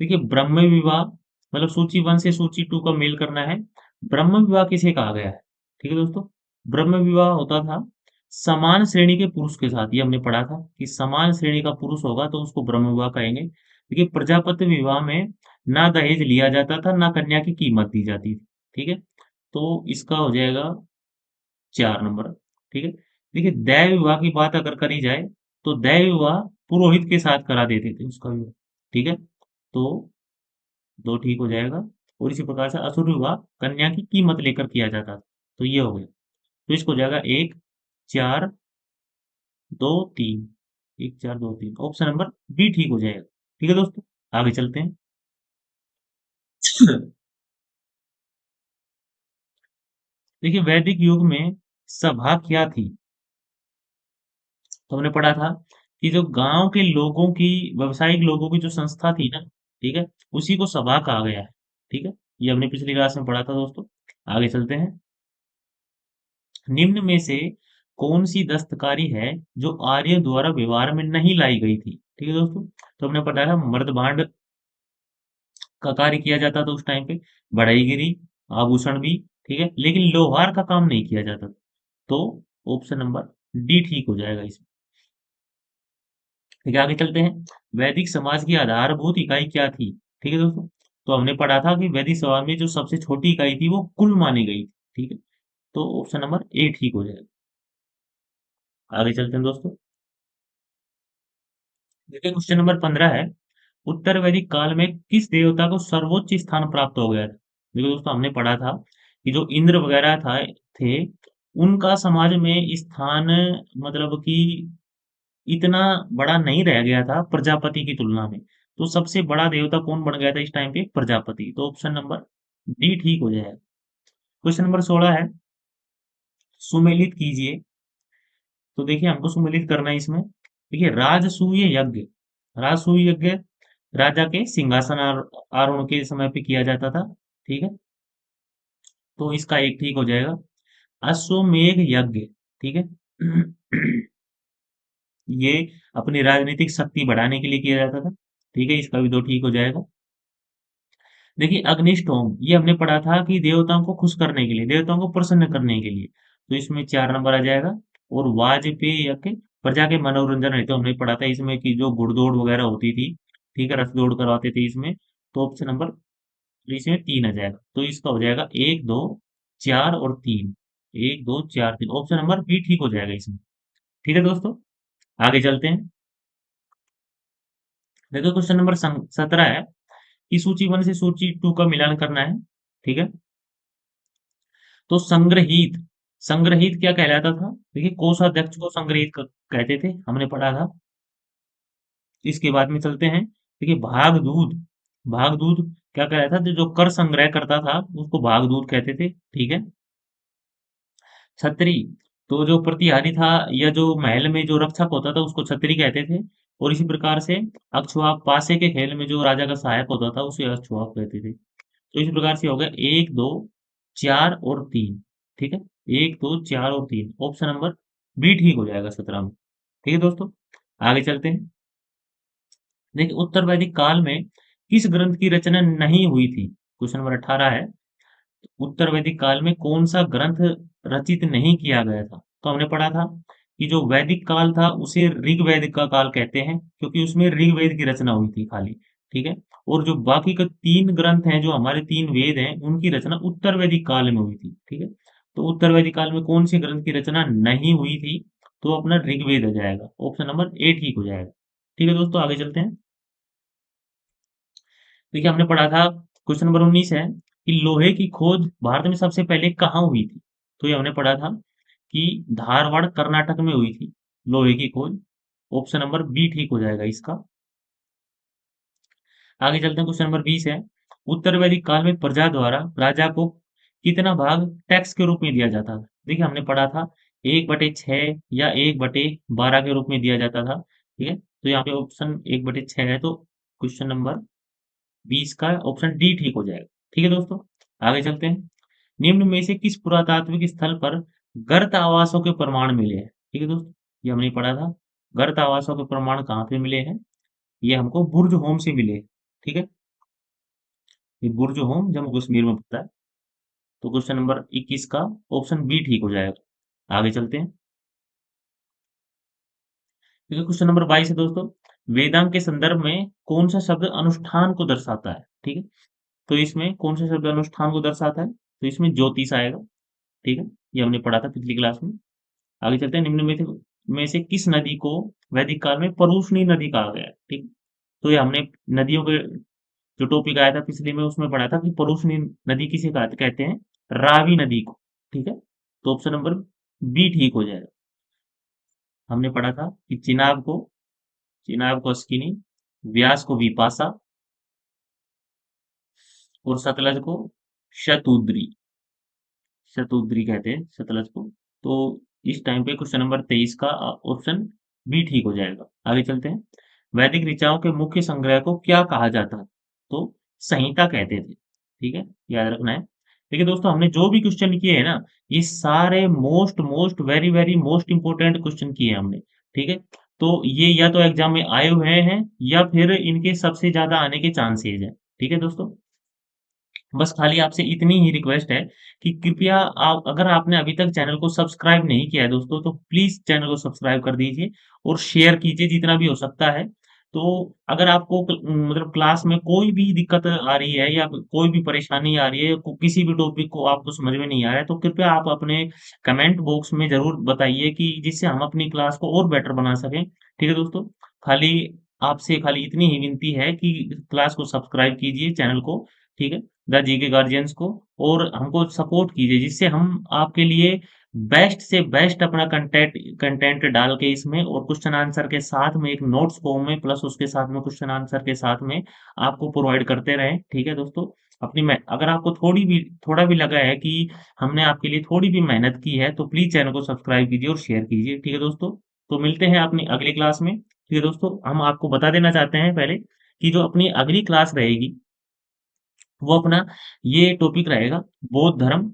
देखिए ब्रह्म विवाह मतलब सूची 1 से सूची 2 का मेल करना है। ब्रह्म विवाह किसे कहा गया है। ठीक है दोस्तों, ब्रह्म विवाह होता था समान श्रेणी के पुरुष के साथ, ये हमने पढ़ा था कि समान श्रेणी का पुरुष होगा तो उसको ब्रह्म विवाह कहेंगे। देखिए प्रजापति विवाह में ना दहेज लिया जाता था, ना कन्या की कीमत दी जाती थी। ठीक है? तो इसका हो जाएगा 4 नंबर। ठीक है? देखिए दैव विवाह की बात अगर करी जाए, तो दैव विवाह पुरोहित के साथ करा देते थे उसका विवाह। ठीक है? तो 2 ठीक हो जाएगा। और इसी प्रकार से असुर विवाह कन्या की कीमत लेकर किया जाता था। तो ये हो गया, तो इसको हो जाएगा 1 4 2 3, 1 4 2 3, ऑप्शन नंबर बी ठीक हो जाएगा। ठीक है दोस्तों, आगे चलते हैं। देखिए वैदिक युग में सभा क्या थी। तो हमने पढ़ा था कि जो गांव के लोगों की, व्यवसायिक लोगों की जो संस्था थी ना, ठीक है, उसी को सभा कहा गया है। ठीक है? ये हमने पिछली क्लास में पढ़ा था दोस्तों। आगे चलते हैं, निम्न में से कौन सी दस्तकारी है जो आर्य द्वारा व्यवहार में नहीं लाई गई थी। ठीक है दोस्तों, तो हमने पढ़ा था मर्दभांड का कार्य किया जाता था उस टाइम पे, बढ़ईगिरी, आभूषण भी, ठीक है, लेकिन लोहार का काम नहीं किया जाता था। तो ऑप्शन नंबर डी ठीक हो जाएगा इसमें। ठीक है, आगे चलते हैं, वैदिक समाज की आधारभूत इकाई क्या थी। ठीक है दोस्तों, तो हमने पढ़ा था कि वैदिक समाज में जो सबसे छोटी इकाई थी वो कुल मानी गई थी। ठीक है? तो ऑप्शन नंबर ए ठीक हो जाएगा। आगे चलते हैं दोस्तों, देखिए क्वेश्चन नंबर 15 है, उत्तर वैदिक काल में किस देवता को सर्वोच्च स्थान प्राप्त हो गया था। देखो दोस्तों, हमने पढ़ा था कि जो इंद्र वगैरह था थे, उनका समाज में स्थान मतलब कि इतना बड़ा नहीं रह गया था प्रजापति की तुलना में। तो सबसे बड़ा देवता कौन बन गया था इस टाइम पे, प्रजापति। तो ऑप्शन नंबर डी ठीक हो जाएगा। क्वेश्चन नंबर 16 है, सुमेलित कीजिए। तो देखिए हमको सुमेलित करना है इसमें, देखिए राजसूय यज्ञ, राजसूय यज्ञ राजा के सिंहासन आरोहण के समय पे किया जाता था। ठीक है? तो इसका एक ठीक हो जाएगा। अश्वमेध यज्ञ, ठीक है, ये अपनी राजनीतिक शक्ति बढ़ाने के लिए किया जाता था। ठीक है, इसका भी 2 ठीक हो जाएगा। देखिए अग्निष्ठ होम, ये हमने पढ़ा था कि देवताओं को खुश करने के लिए, देवताओं को प्रसन्न करने के लिए, तो इसमें 4 नंबर आ जाएगा। और वाजपेय यज्ञ प्रजा के मनोरंजन हेतु हमने पढ़ा था इसमें कि जो घुड़दौड़ वगैरह होती थी, ठीक है, रथ दौड़ करवाते थे इसमें। तो ऑप्शन नंबर इसमें 3 आ जाएगा, तो इसका हो जाएगा 1, 2, 4 और 3। 1, 2, 4, 3, ऑप्शन नंबर बी ठीक हो जाएगा इसमें। ठीक है दोस्तों, आगे चलते हैं। देखो क्वेश्चन नंबर 17 है कि सूची 1 से सूची 2 का मिलान करना है। ठीक है, तो संग्रहीत, संग्रहीत क्या कहलाता था? देखिए, कोषाध्यक्ष को संग्रहीत कहते थे, हमने पढ़ा था। इसके बाद में चलते हैं। देखिए, भागदूत, भागदूत क्या कहलाता था? जो कर संग्रह करता था उसको भागदूत कहते थे। ठीक है, छतरी, तो जो प्रतिहारी था या जो महल में जो रक्षक होता था उसको छतरी कहते थे। और इसी प्रकार से अक्षुआप, पासे के खेल में जो राजा का सहायक होता था उसे अक्षुआप कहते थे। तो इस प्रकार से हो गया 1, 2, 4 और 3। ठीक है, 1, 2, 4 और 3, ऑप्शन नंबर बी ठीक हो जाएगा 17 में। ठीक है दोस्तों, आगे चलते हैं। देखिए, उत्तर वैदिक काल में किस ग्रंथ की रचना नहीं हुई थी? क्वेश्चन नंबर 18 है, उत्तर वैदिक काल में कौन सा ग्रंथ रचित नहीं किया गया था? तो हमने पढ़ा था कि जो वैदिक काल था उसे ऋग्वेद का काल कहते हैं, क्योंकि उसमें ऋग्वेद की रचना हुई थी खाली। ठीक है, और जो बाकी के 3 ग्रंथ हैं, जो हमारे 3 वेद हैं, उनकी रचना उत्तर वैदिक काल में हुई थी। ठीक है, तो उत्तर वैदिक काल में कौन से ग्रंथ की रचना नहीं हुई थी? तो अपना ऋग्वेद आ जाएगा, ऑप्शन नंबर ए ठीक हो जाएगा। ठीक है दोस्तों, आगे चलते हैं। देखिए, हमने पढ़ा था, क्वेश्चन नंबर 19 है कि लोहे की खोज भारत में सबसे पहले कहाँ हुई थी? तो ये हमने पढ़ा था कि धारवाड़ कर्नाटक में हुई थी लोहे की खोज। ऑप्शन नंबर बी ठीक हो जाएगा इसका। आगे चलते हैं, क्वेश्चन नंबर 20 है, उत्तर वैदिक काल में प्रजा द्वारा राजा को कितना भाग टैक्स के रूप में दिया जाता था? देखिए, हमने पढ़ा था 1/6 या 1/12 के रूप में दिया जाता था। ठीक है, तो यहाँ पे ऑप्शन 1/6 है, तो क्वेश्चन नंबर 20 का ऑप्शन डी ठीक हो जाएगा। ठीक है दोस्तों, आगे चलते हैं। निम्न में से किस पुरातात्विक स्थल पर गर्त आवासों के प्रमाण मिले हैं? ठीक है दोस्तों, ये हमने पढ़ा था, गर्त आवासों के प्रमाण कहाँ पे मिले हैं? ये हमको बुर्ज होम से मिले। ठीक है, ये बुर्ज होम जम्मू कश्मीर में पड़ता है। तो क्वेश्चन नंबर 21 का ऑप्शन बी ठीक हो जाएगा। आगे चलते हैं। ठीक है, क्वेश्चन नंबर 22 है दोस्तों, वेदांग के संदर्भ में कौन सा शब्द अनुष्ठान को दर्शाता है? ठीक है, तो इसमें कौन सा शब्द अनुष्ठान को दर्शाता है? तो इसमें ज्योतिष आएगा। ठीक है, ये हमने पढ़ा था पिछली क्लास में। आगे चलते हैं। निम्न में से किस नदी को वैदिक काल में परूषणी नदी कहा गया है? ठीक, तो ये हमने नदियों के जो टॉपिक आया था पिछले में उसमें पढ़ा था कि परूषणी नदी किसे कहते हैं? रावी नदी को। ठीक है, तो ऑप्शन नंबर बी ठीक हो जाएगा। हमने पढ़ा था कि चिनाब को अस्किनी, व्यास को विपाशा और सतलज को शतुद्री, शतुद्री कहते हैं सतलज को। तो इस टाइम पे क्वेश्चन नंबर 23 का ऑप्शन बी ठीक हो जाएगा। आगे चलते हैं। वैदिक ऋचाओं के मुख्य संग्रह को क्या कहा जाता है? तो संहिता कहते थे। ठीक है, याद रखना है। देखिए दोस्तों, हमने जो भी क्वेश्चन किए हैं ना, ये सारे most most very very most important question किए हैं हमने। ठीक है, तो ये या तो एग्जाम में आए हुए हैं या फिर इनके सबसे ज्यादा आने के चांसेज है। ठीक है दोस्तों, बस खाली आपसे इतनी ही रिक्वेस्ट है कि कृपया आप, अगर आपने अभी तक चैनल को सब्सक्राइब नहीं किया है दोस्तों, तो प्लीज चैनल को सब्सक्राइब कर दीजिए और शेयर कीजिए जितना भी हो सकता है। तो अगर आपको मतलब क्लास में कोई भी दिक्कत आ रही है या कोई भी परेशानी आ रही है, किसी भी टॉपिक को आपको समझ में नहीं आ रहा है, तो कृपया आप अपने कमेंट बॉक्स में जरूर बताइए, कि जिससे हम अपनी क्लास को और बेटर बना सकें। ठीक है दोस्तों, खाली आपसे खाली इतनी ही विनती है कि क्लास को सब्सक्राइब कीजिए, चैनल को। ठीक है, द जी के गार्जियंस को, और हमको सपोर्ट कीजिए, जिससे हम आपके लिए बेस्ट से बेस्ट अपना कंटेंट कंटेंट डाल के इसमें, और क्वेश्चन आंसर के साथ में एक नोट्स फॉर्म में, प्लस उसके साथ में क्वेश्चन आंसर के साथ में आपको प्रोवाइड करते रहें। ठीक है दोस्तों, अपनी अगर आपको थोड़ा भी लगा है कि हमने आपके लिए थोड़ी भी मेहनत की है, तो प्लीज चैनल को सब्सक्राइब कीजिए और शेयर कीजिए। ठीक है दोस्तों, तो मिलते हैं अपनी अगली क्लास में। ठीक है दोस्तों, हम आपको बता देना चाहते हैं पहले कि जो अपनी अगली क्लास रहेगी वो अपना ये टॉपिक रहेगा, बौद्ध धर्म,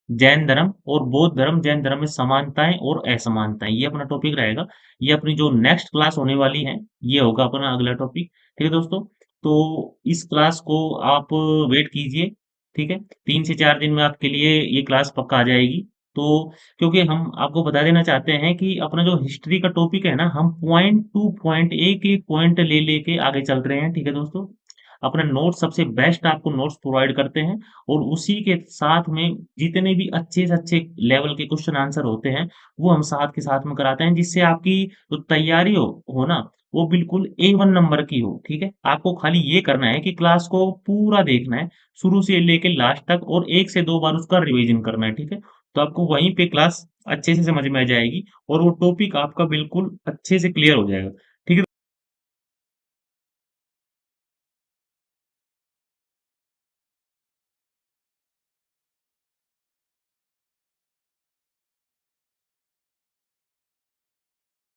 जैन धर्म, और बौद्ध धर्म जैन धर्म में समानताएं और असमानताएं, ये अपना टॉपिक रहेगा। ये अपनी जो नेक्स्ट क्लास होने वाली है, ये होगा अपना अगला टॉपिक। ठीक है दोस्तों, तो इस क्लास को आप वेट कीजिए। ठीक है, 3 से 4 दिन में आपके लिए ये क्लास पक्का आ जाएगी। तो क्योंकि हम आपको बता देना चाहते हैं कि अपना जो हिस्ट्री का टॉपिक है ना, हम पॉइंट टू पॉइंट, एक-एक पॉइंट ले लेके आगे चल रहे हैं, ठीक है दोस्तों? अपना नोट्स सबसे बेस्ट आपको नोट्स प्रोवाइड करते हैं और उसी के साथ में जितने भी अच्छे से अच्छे लेवल के क्वेश्चन आंसर होते हैं, वो हम साथ के साथ में कराते हैं, जिससे आपकी जो तैयारी हो ना, वो बिल्कुल A1 नंबर की हो, ठीक है? आपको खाली ये करना है कि क्लास को पूरा देखना है, शुरू से लेके लास्ट तक, और 1 से 2 बार उसका रिवीजन करना है, ठीक है? तो आपको वहीं पे क्लास अच्छे से समझ में आ जाएगी और वो टॉपिक आपका बिल्कुल अच्छे से क्लियर हो जाएगा।